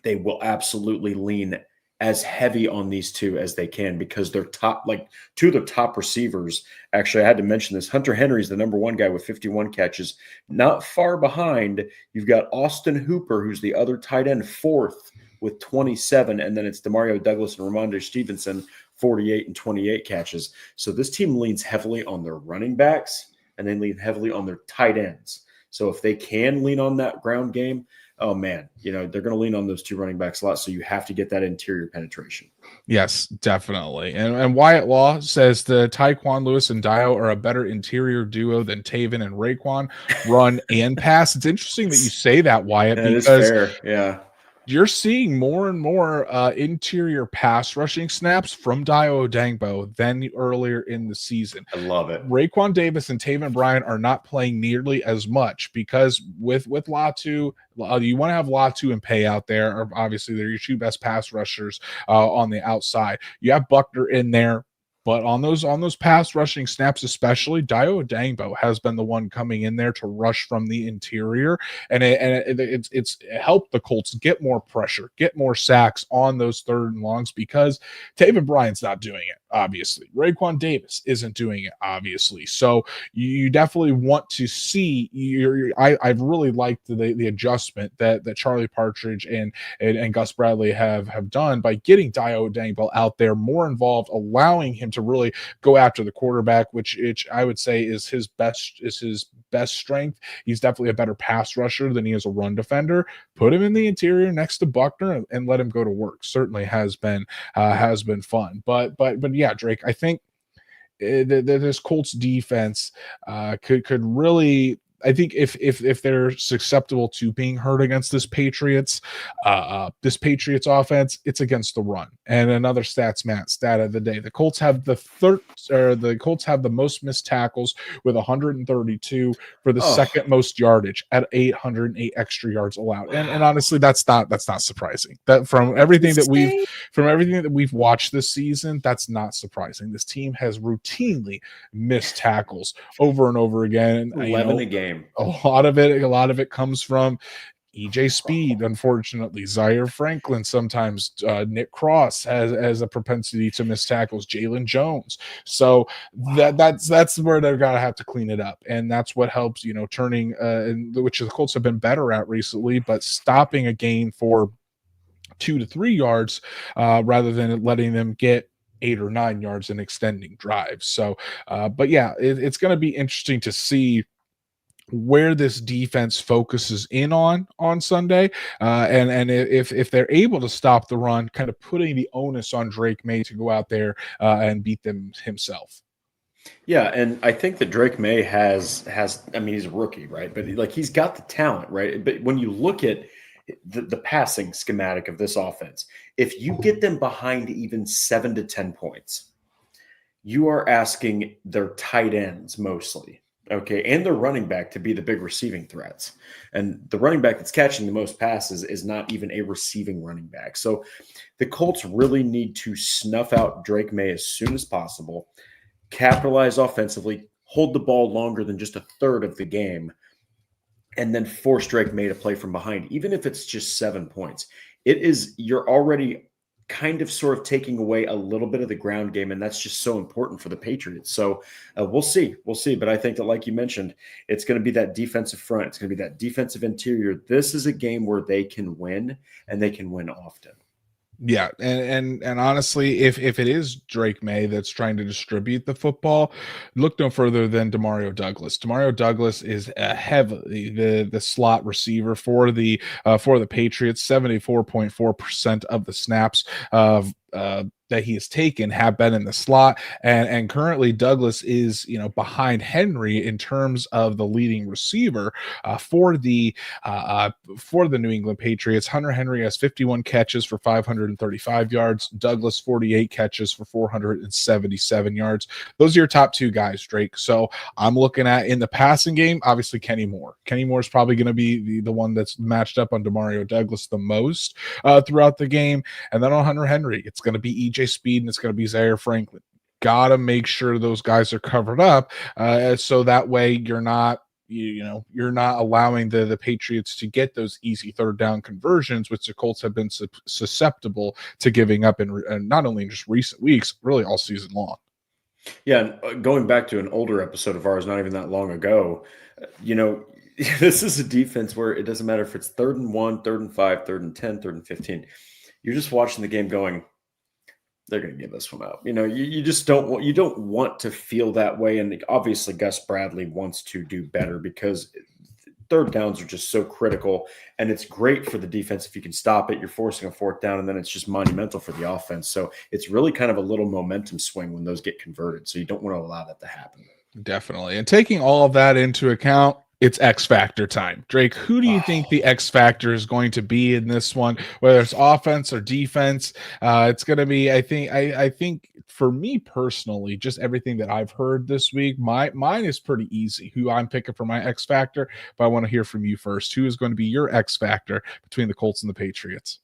they will absolutely lean as heavy on these two as they can, because they're top, like two of the top receivers. Actually, I had to mention this. Hunter Henry's the number one guy with 51 catches. Not far behind, you've got Austin Hooper, who's the other tight end, fourth with 27. And then it's Demario Douglas and Ramondre Stevenson, 48 and 28 catches. So this team leans heavily on their running backs, and they lean heavily on their tight ends. So if they can lean on that ground game, oh man, they're going to lean on those two running backs a lot. So you have to get that interior penetration. Yes, definitely. And Wyatt Law says the Tyquan Lewis and Dio are a better interior duo than Taven and Raekwon, run and pass. It's interesting that you say that, Wyatt, because is fair. Yeah. You're seeing more and more interior pass rushing snaps from Dio Odangbo than earlier in the season. I love it. Raekwon Davis and Taven Bryan are not playing nearly as much, because with Latu, you want to have Latu and Paye out there. Or obviously, they're your two best pass rushers on the outside. You have Buckner in there. But on those pass rushing snaps, especially, Dio Odangbo has been the one coming in there to rush from the interior, and it's helped the Colts get more pressure, get more sacks on those third and longs, because Taven Bryan's not doing it, obviously. Raekwon Davis isn't doing it, obviously. So you definitely want to see. I've really liked the adjustment that Charlie Partridge and Gus Bradley have done by getting Dio Odangbo out there, more involved, allowing him to really go after the quarterback, which I would say is his best strength. He's definitely a better pass rusher than he is a run defender. Put him in the interior next to Buckner and let him go to work. Certainly has been fun. But yeah, Drake, I think this Colts defense could really. I think if they're susceptible to being hurt against this Patriots offense, it's against the run. And another stat of the day: the Colts have the most missed tackles with 132 for the second most yardage at 808 extra yards allowed. And honestly, that's not surprising. That from everything that we've watched this season, that's not surprising. This team has routinely missed tackles over and over again. 11 a game. A lot of it comes from EJ Speed, unfortunately. Zaire Franklin, sometimes Nick Cross has a propensity to miss tackles. Jalen Jones. So that's where they're gonna have to clean it up, and that's what helps, turning which the Colts have been better at recently, but stopping a gain for 2 to 3 yards rather than letting them get 8 or 9 yards and extending drives. So, but yeah, it's going to be interesting to see where this defense focuses in on Sunday, and if they're able to stop the run, kind of putting the onus on Drake Maye to go out there and beat them himself. Yeah, and I think that Drake Maye has I mean, he's a rookie, right? But he's got the talent, right? But when you look at the passing schematic of this offense, if you get them behind even 7 to 10 points, you are asking their tight ends mostly, okay, and their running back to be the big receiving threats. And the running back that's catching the most passes is not even a receiving running back. So the Colts really need to snuff out Drake Maye as soon as possible, capitalize offensively, hold the ball longer than just a third of the game, and then force Drake Maye to play from behind, even if it's just 7 points. You're already kind of sort of taking away a little bit of the ground game, and that's just so important for the Patriots. So we'll see. But I think that, like you mentioned, it's going to be that defensive front. It's going to be that defensive interior. This is a game where they can win, and they can win often. Yeah, and honestly, if it is Drake Maye that's trying to distribute the football, look no further than Demario Douglas. Demario Douglas is heavily the slot receiver for the Patriots. 74.4% of the snaps that he has taken have been in the slot, and currently Douglas is behind Henry in terms of the leading receiver for the New England Patriots. Hunter Henry has 51 catches for 535 yards. Douglas 48 catches for 477 yards. Those are your top two guys, Drake. So I'm looking at in the passing game, obviously Kenny Moore. Kenny Moore is probably going to be the one that's matched up on Demario Douglas the most throughout the game. And then on Hunter Henry, it's going to be EJ Speed and it's going to be Zaire Franklin. Gotta make sure those guys are covered up so that way you're not allowing the Patriots to get those easy third down conversions, which the Colts have been susceptible to giving up in not only in just recent weeks, really all season long. Yeah, and going back to an older episode of ours, not even that long ago, this is a defense where it doesn't matter if it's 3rd and 1, 3rd and 5, 3rd and 10, 3rd and 15. You're just watching the game going, they're going to give this one up. You just don't want to feel that way. And obviously Gus Bradley wants to do better because third downs are just so critical, and it's great for the defense if you can stop it. You're forcing a 4th down, and then it's just monumental for the offense. So it's really kind of a little momentum swing when those get converted. So you don't want to allow that to happen. Definitely. And taking all of that into account, it's X Factor time. Drake, who do you think the X Factor is going to be in this one, whether it's offense or defense? It's going to be, I think for me personally, just everything that I've heard this week, mine is pretty easy who I'm picking for my X Factor, but I want to hear from you first. Who is going to be your X Factor between the Colts and the Patriots?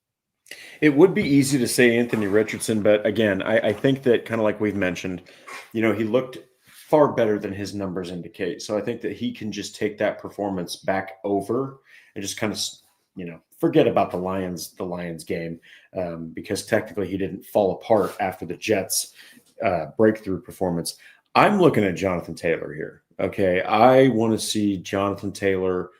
It would be easy to say Anthony Richardson, but again, I think that kind of like we've mentioned, he looked far better than his numbers indicate. So I think that he can just take that performance back over and just kind of, forget about the Lions game because technically he didn't fall apart after the Jets breakthrough performance. I'm looking at Jonathan Taylor here. Okay. I want to see Jonathan Taylor.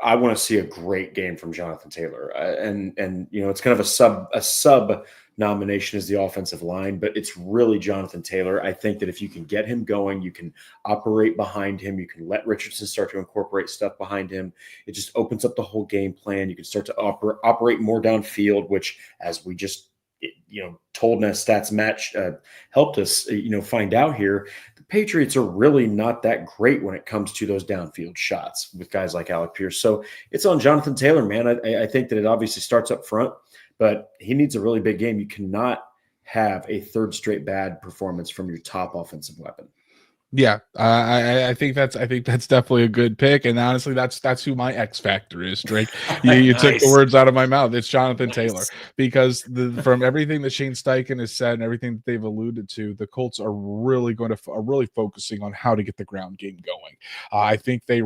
I want to see a great game from Jonathan Taylor. And it's kind of a sub nomination as the offensive line, but it's really Jonathan Taylor. I think that if you can get him going, you can operate behind him. You can let Richardson start to incorporate stuff behind him. It just opens up the whole game plan. You can start to operate more downfield, which, as we just told in a stats match, helped us find out here, the Patriots are really not that great when it comes to those downfield shots with guys like Alec Pierce. So it's on Jonathan Taylor, man. I think that it obviously starts up front, but he needs a really big game. You cannot have a third straight bad performance from your top offensive weapon. Yeah, I think that's definitely a good pick, and honestly, that's who my X factor is, Drake. You took the words out of my mouth. It's Jonathan Taylor, because from everything that Shane Steichen has said and everything that they've alluded to, the Colts are really focusing on how to get the ground game going. I think they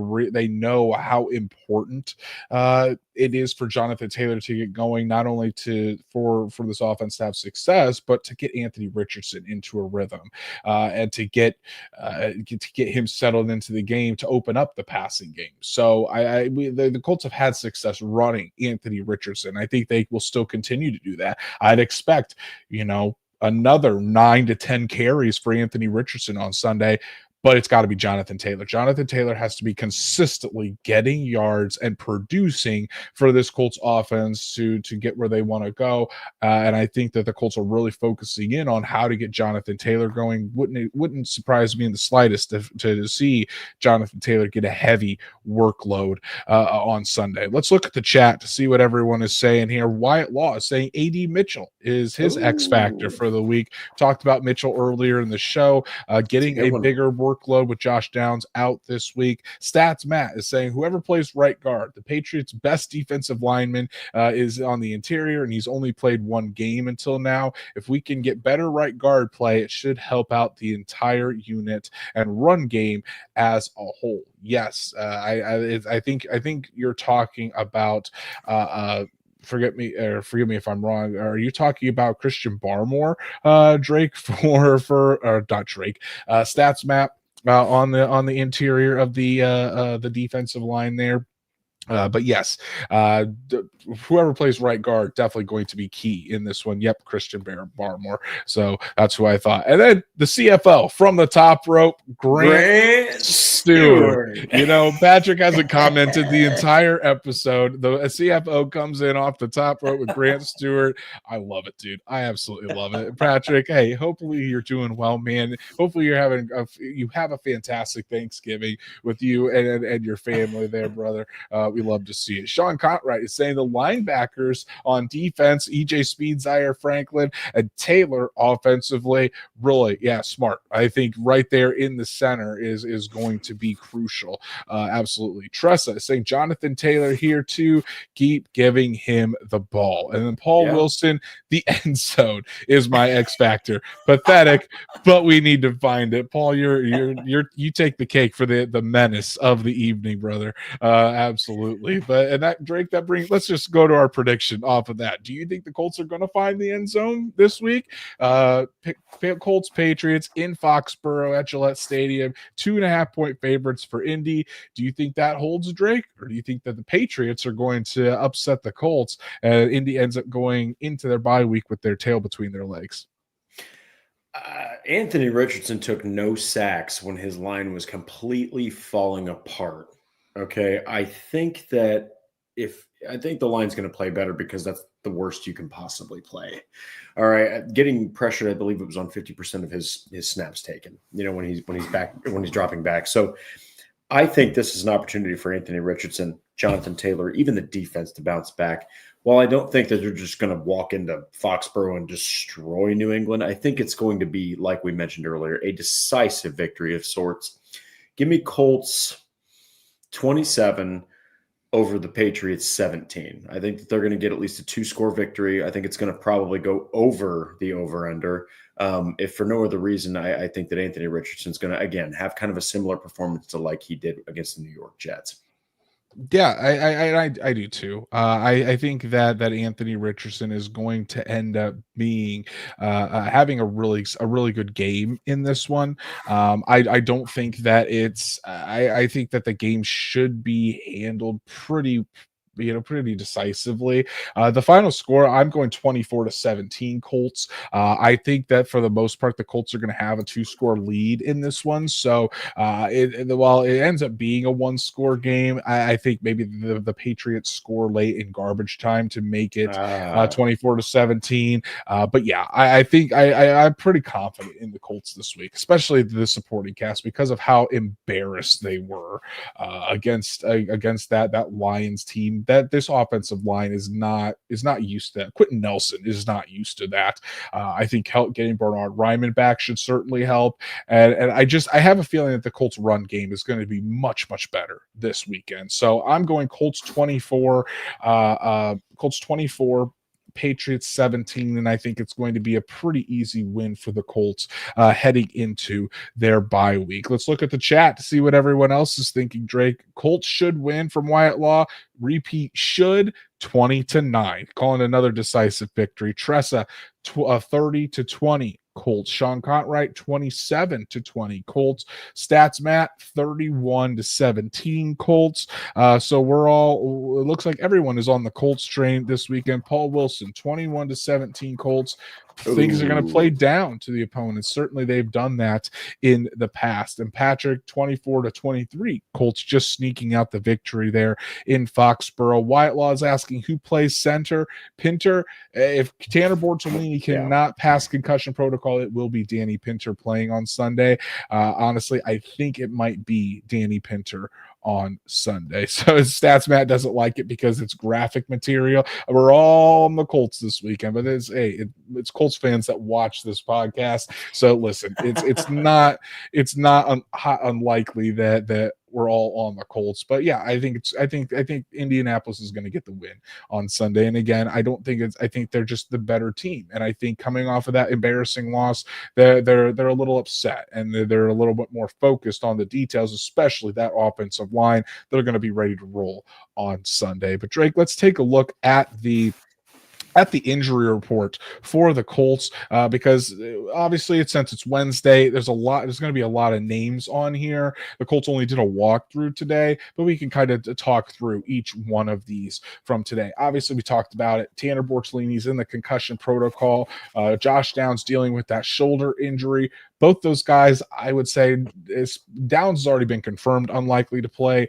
know how important it is for Jonathan Taylor to get going, not only for this offense to have success, but to get Anthony Richardson into a rhythm and to get him settled into the game to open up the passing game. So the Colts have had success running Anthony Richardson. I think they will still continue to do that. I'd expect, another 9 to 10 carries for Anthony Richardson on Sunday. But it's got to be Jonathan Taylor. Jonathan Taylor has to be consistently getting yards and producing for this Colts offense to get where they want to go. And I think that the Colts are really focusing in on how to get Jonathan Taylor going. Wouldn't surprise me in the slightest to see Jonathan Taylor get a heavy workload on Sunday. Let's look at the chat to see what everyone is saying here. Wyatt Law is saying A.D. Mitchell is his X factor for the week. Talked about Mitchell earlier in the show, getting a bigger workload with Josh Downs out this week. Stats Matt is saying whoever plays right guard, the Patriots' best defensive lineman is on the interior, and he's only played one game until now. If we can get better right guard play, it should help out the entire unit and run game as a whole. Yes, I think you're talking about forgive me if I'm wrong. Are you talking about Christian Barmore, Drake, or not Drake? Stats Map on the interior of the defensive line there. But yes, whoever plays right guard definitely going to be key in this one. Yep, Christian Barmore. So that's who I thought. And then the CFO from the top rope, Grant Stewart. You know, Patrick hasn't commented the entire episode. The CFO comes in off the top rope with Grant Stewart. I love it, dude. I absolutely love it. Patrick, hey, hopefully you're doing well, man. Hopefully you have a fantastic Thanksgiving with you and your family there, brother. We love to see it. Sean Cotright is saying the linebackers on defense, EJ Speed, Zaire Franklin, and Taylor offensively, really, yeah, smart. I think right there in the center is going to be crucial. Absolutely. Tressa is saying Jonathan Taylor here too. Keep giving him the ball. And then Paul Wilson, the end zone is my X factor. Pathetic, but we need to find it. Paul, you take the cake for the menace of the evening, brother. Absolutely. But and that Drake, let's just go to our prediction off of that. Do you think the Colts are going to find the end zone this week? Colts Patriots in Foxborough at Gillette Stadium, 2.5-point favorites for Indy. Do you think that holds, Drake, or do you think that the Patriots are going to upset the Colts and Indy ends up going into their bye week with their tail between their legs? Anthony Richardson took no sacks when his line was completely falling apart. Okay, I think the line's going to play better because that's the worst you can possibly play. All right, getting pressured, I believe it was on 50% of his snaps taken. You know, when he's dropping back. So I think this is an opportunity for Anthony Richardson, Jonathan Taylor, even the defense to bounce back. While I don't think that they're just going to walk into Foxborough and destroy New England, I think it's going to be, like we mentioned earlier, a decisive victory of sorts. Give me Colts 27 over the Patriots 17. I think that they're going to get at least a 2-score victory. I think it's going to probably go over the over-under. If for no other reason, I think that Anthony Richardson's going to, again, have kind of a similar performance to like he did against the New York Jets. Yeah, I do too. I think that Anthony Richardson is going to end up being having a really good game in this one. I don't think that I think that the game should be handled pretty decisively. The final score, I'm going 24-17 Colts. I think that for the most part, the Colts are going to have a 2-score lead in this one. So while it ends up being a 1-score game, I think maybe the Patriots score late in garbage time to make it 24-17. But yeah, I think I'm pretty confident in the Colts this week, especially the supporting cast, because of how embarrassed they were against that Lions team. That this offensive line is not used to that. Quentin Nelson is not used to that. I think getting Bernard Ryman back should certainly help. And I have a feeling that the Colts run game is going to be much better this weekend. So I'm going Colts 24, Patriots 17, and I think it's going to be a pretty easy win for the Colts heading into their bye week. Let's look at the chat to see what everyone else is thinking. Drake, Colts should win from Wyatt Law. Repeat should 20-9. Calling another decisive victory. Tressa 30-20. Colts. Sean Cotright 27-20 Colts. Stats Matt 31-17 Colts. So it looks like everyone is on the Colts train this weekend. Paul Wilson 21-17 Colts. Things are going to play down to the opponents. Certainly they've done that in the past. And Patrick 24-23 Colts, just sneaking out the victory there in Foxborough. Whitelaw is asking who plays center. Pinter. If Tanner Bortolini cannot pass concussion protocol, it will be Danny Pinter playing on Sunday. Honestly, I think it might be Danny Pinter on Sunday. So his stats Matt doesn't like it because it's graphic material. We're all on the Colts this weekend, but it's Colts fans that watch this podcast. So listen, it's not unlikely that we're all on the Colts. But yeah, I think Indianapolis is going to get the win on Sunday. And again, I think they're just the better team. And I think coming off of that embarrassing loss, they're a little upset and they're a little bit more focused on the details, especially that offensive line. They're going to be ready to roll on Sunday. But Drake, let's take a look at the at the injury report for the Colts, because obviously since it's Wednesday, there's going to be a lot of names on here. The Colts only did a walkthrough today, but we can kind of talk through each one of these from today. Obviously, we talked about it. Tanner Bortolini's in the concussion protocol. Josh Downs dealing with that shoulder injury. Both those guys, I would say, Downs has already been confirmed unlikely to play.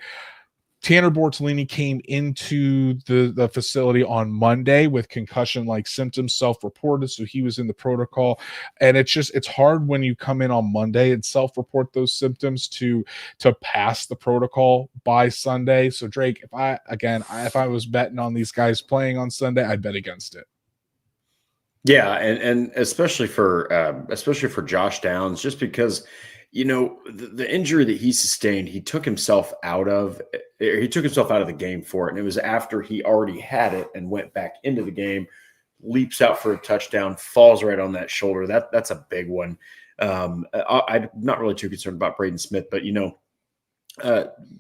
Tanner Bortolini came into the facility on Monday with concussion-like symptoms, self-reported, so he was in the protocol. And it's hard when you come in on Monday and self-report those symptoms to pass the protocol by Sunday. So Drake, if I was betting on these guys playing on Sunday, I'd bet against it. Yeah, and especially for Josh Downs, just because the injury that he sustained, he took himself out of the game for it, and it was after he already had it and went back into the game, leaps out for a touchdown, falls right on that shoulder. That's a big one. I'm not really too concerned about Braden Smith, but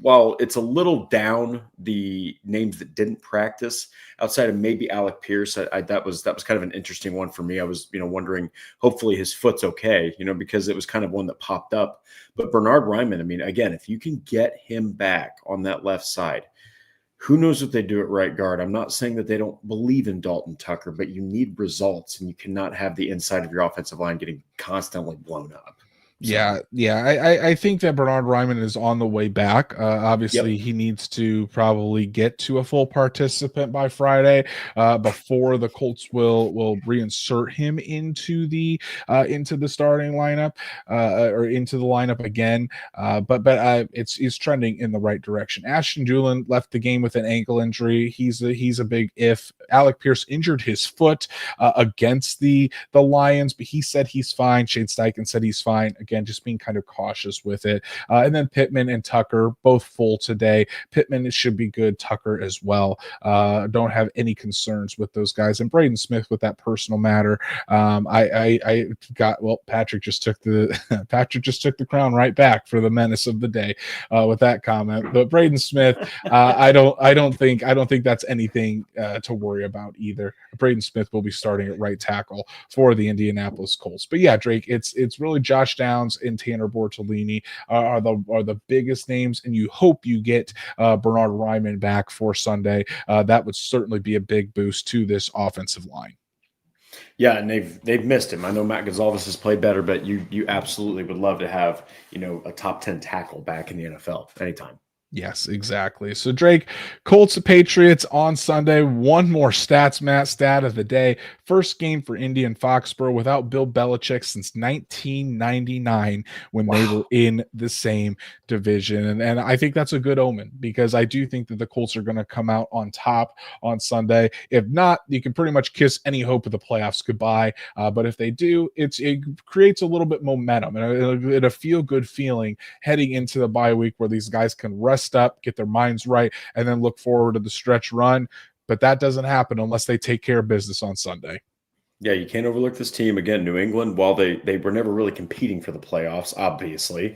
while it's a little down the names that didn't practice outside of maybe Alec Pierce, that was kind of an interesting one for me. I was, wondering, hopefully his foot's okay, because it was kind of one that popped up. But Bernhard Raimann, I mean, again, if you can get him back on that left side, who knows what they do at right guard. I'm not saying that they don't believe in Dalton Tucker, but you need results, and you cannot have the inside of your offensive line getting constantly blown up. So. Yeah. I think that Bernhard Raimann is on the way back. Obviously, He needs to probably get to a full participant by Friday before the Colts will reinsert him into the starting lineup or into the lineup again. But it's trending in the right direction. Ashton Dulin left the game with an ankle injury. He's a big if. Alec Pierce injured his foot against the Lions, but he said he's fine. Shane Steichen said he's fine. Again, just being kind of cautious with it. And then Pittman and Tucker, both full today. Pittman should be good. Tucker as well. Don't have any concerns with those guys. And Braden Smith with that personal matter. Patrick just took the crown right back for the menace of the day with that comment. But Braden Smith, I don't think that's anything to worry about either. Braden Smith will be starting at right tackle for the Indianapolis Colts. But yeah, Drake, it's really Josh Downs and Tanner Bortolini are the biggest names, and you hope you get Bernhard Raimann back for Sunday. That would certainly be a big boost to this offensive line. Yeah, and they've missed him. I know Matt Gonzalez has played better, but you absolutely would love to have a top 10 tackle back in the NFL anytime. Yes, exactly. So Drake, Colts Patriots on Sunday. One more stat of the day. First game for Indy and Foxborough without Bill Belichick since 1999 when they were in the same division. And I think that's a good omen because I do think that the Colts are going to come out on top on Sunday. If not, you can pretty much kiss any hope of the playoffs goodbye. But if they do, it creates a little bit momentum and a feel-good feeling heading into the bye week where these guys can rest up, get their minds right, and then look forward to the stretch run. But that doesn't happen unless they take care of business on Sunday. Yeah, you can't overlook this team. Again, New England, while they were never really competing for the playoffs, obviously,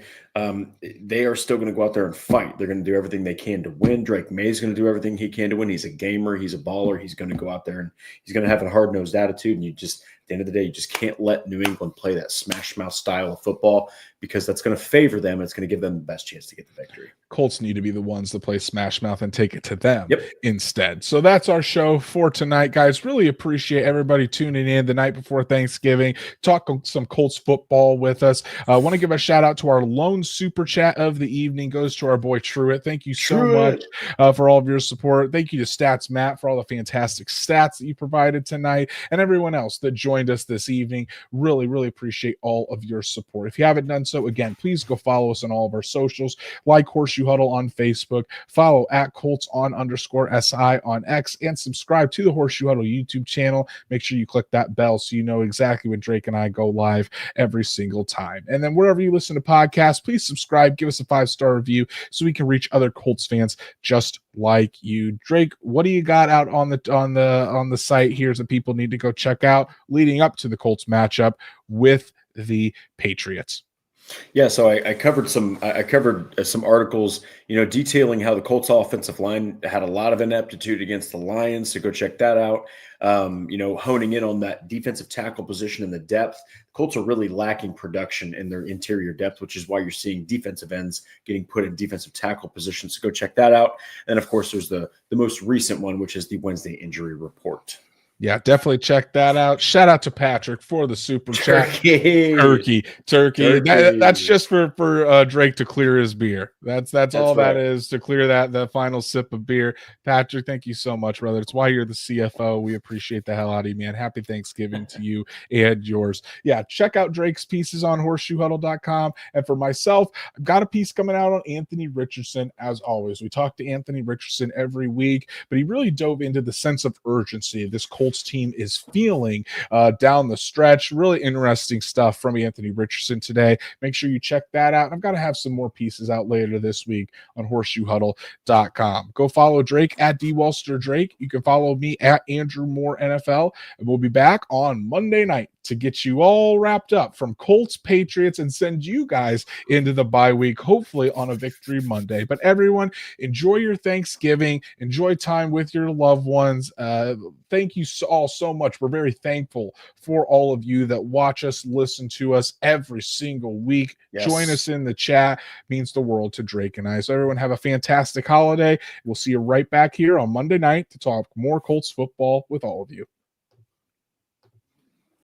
they are still going to go out there and fight. They're going to do everything they can to win. Drake Maye is going to do everything he can to win. He's a gamer. He's a baller. He's going to go out there and he's going to have a hard-nosed attitude. And at the end of the day, you just can't let New England play that smash mouth style of football because that's going to favor them. It's going to give them the best chance to get the victory. Colts need to be the ones to play smash mouth and take it to them instead. So that's our show for tonight, guys. Really appreciate everybody tuning in the night before Thanksgiving. Talk some Colts football with us. I want to give a shout out to our lone super chat of the evening. Goes to our boy Truitt. Thank you so much for all of your support. Thank you to Stats Matt for all the fantastic stats that you provided tonight and everyone else that joined us this evening. Really, really appreciate all of your support. If you haven't done so, again, please go follow us on all of our socials, like Horseshoe Huddle on Facebook, follow at Colts_SI on X, and subscribe to the Horseshoe Huddle YouTube channel. Make sure you click that bell so you know exactly when Drake and I go live every single time. And then wherever you listen to podcasts, please subscribe, give us a 5-star review so we can reach other Colts fans just like you. Drake, what do you got out on the site here that people need to go check out leading up to the Colts matchup with the Patriots? Yeah, so I covered some articles, detailing how the Colts offensive line had a lot of ineptitude against the Lions. So go check that out. Honing in on that defensive tackle position and the depth. Colts are really lacking production in their interior depth, which is why you're seeing defensive ends getting put in defensive tackle positions. So go check that out. And of course, there's the most recent one, which is the Wednesday injury report. Yeah, definitely check that out. Shout out to Patrick for the super chat. Turkey. That's just for Drake to clear his beer. That's all right. That is, to clear that final sip of beer. Patrick, thank you so much, brother. It's why you're the CFO. We appreciate the hell out of you, man. Happy Thanksgiving to you and yours. Yeah, check out Drake's pieces on horseshoehuddle.com. And for myself, I've got a piece coming out on Anthony Richardson. As always, we talk to Anthony Richardson every week, but he really dove into the sense of urgency this Colts team is feeling down the stretch. Really interesting stuff from Anthony Richardson today. Make sure you check that out. I've got to have some more pieces out later this week on horseshoehuddle.com. Go follow Drake at DWalsterDrake. You can follow me at Andrew Moore NFL, and we'll be back on Monday night to get you all wrapped up from Colts, Patriots, and send you guys into the bye week, hopefully on a victory Monday. But everyone, enjoy your Thanksgiving. Enjoy time with your loved ones. Thank you all so much. We're very thankful for all of you that watch us, listen to us every single week. Yes. Join us in the chat. Means the world to Drake and I. So everyone have a fantastic holiday. We'll see you right back here on Monday night to talk more Colts football with all of you.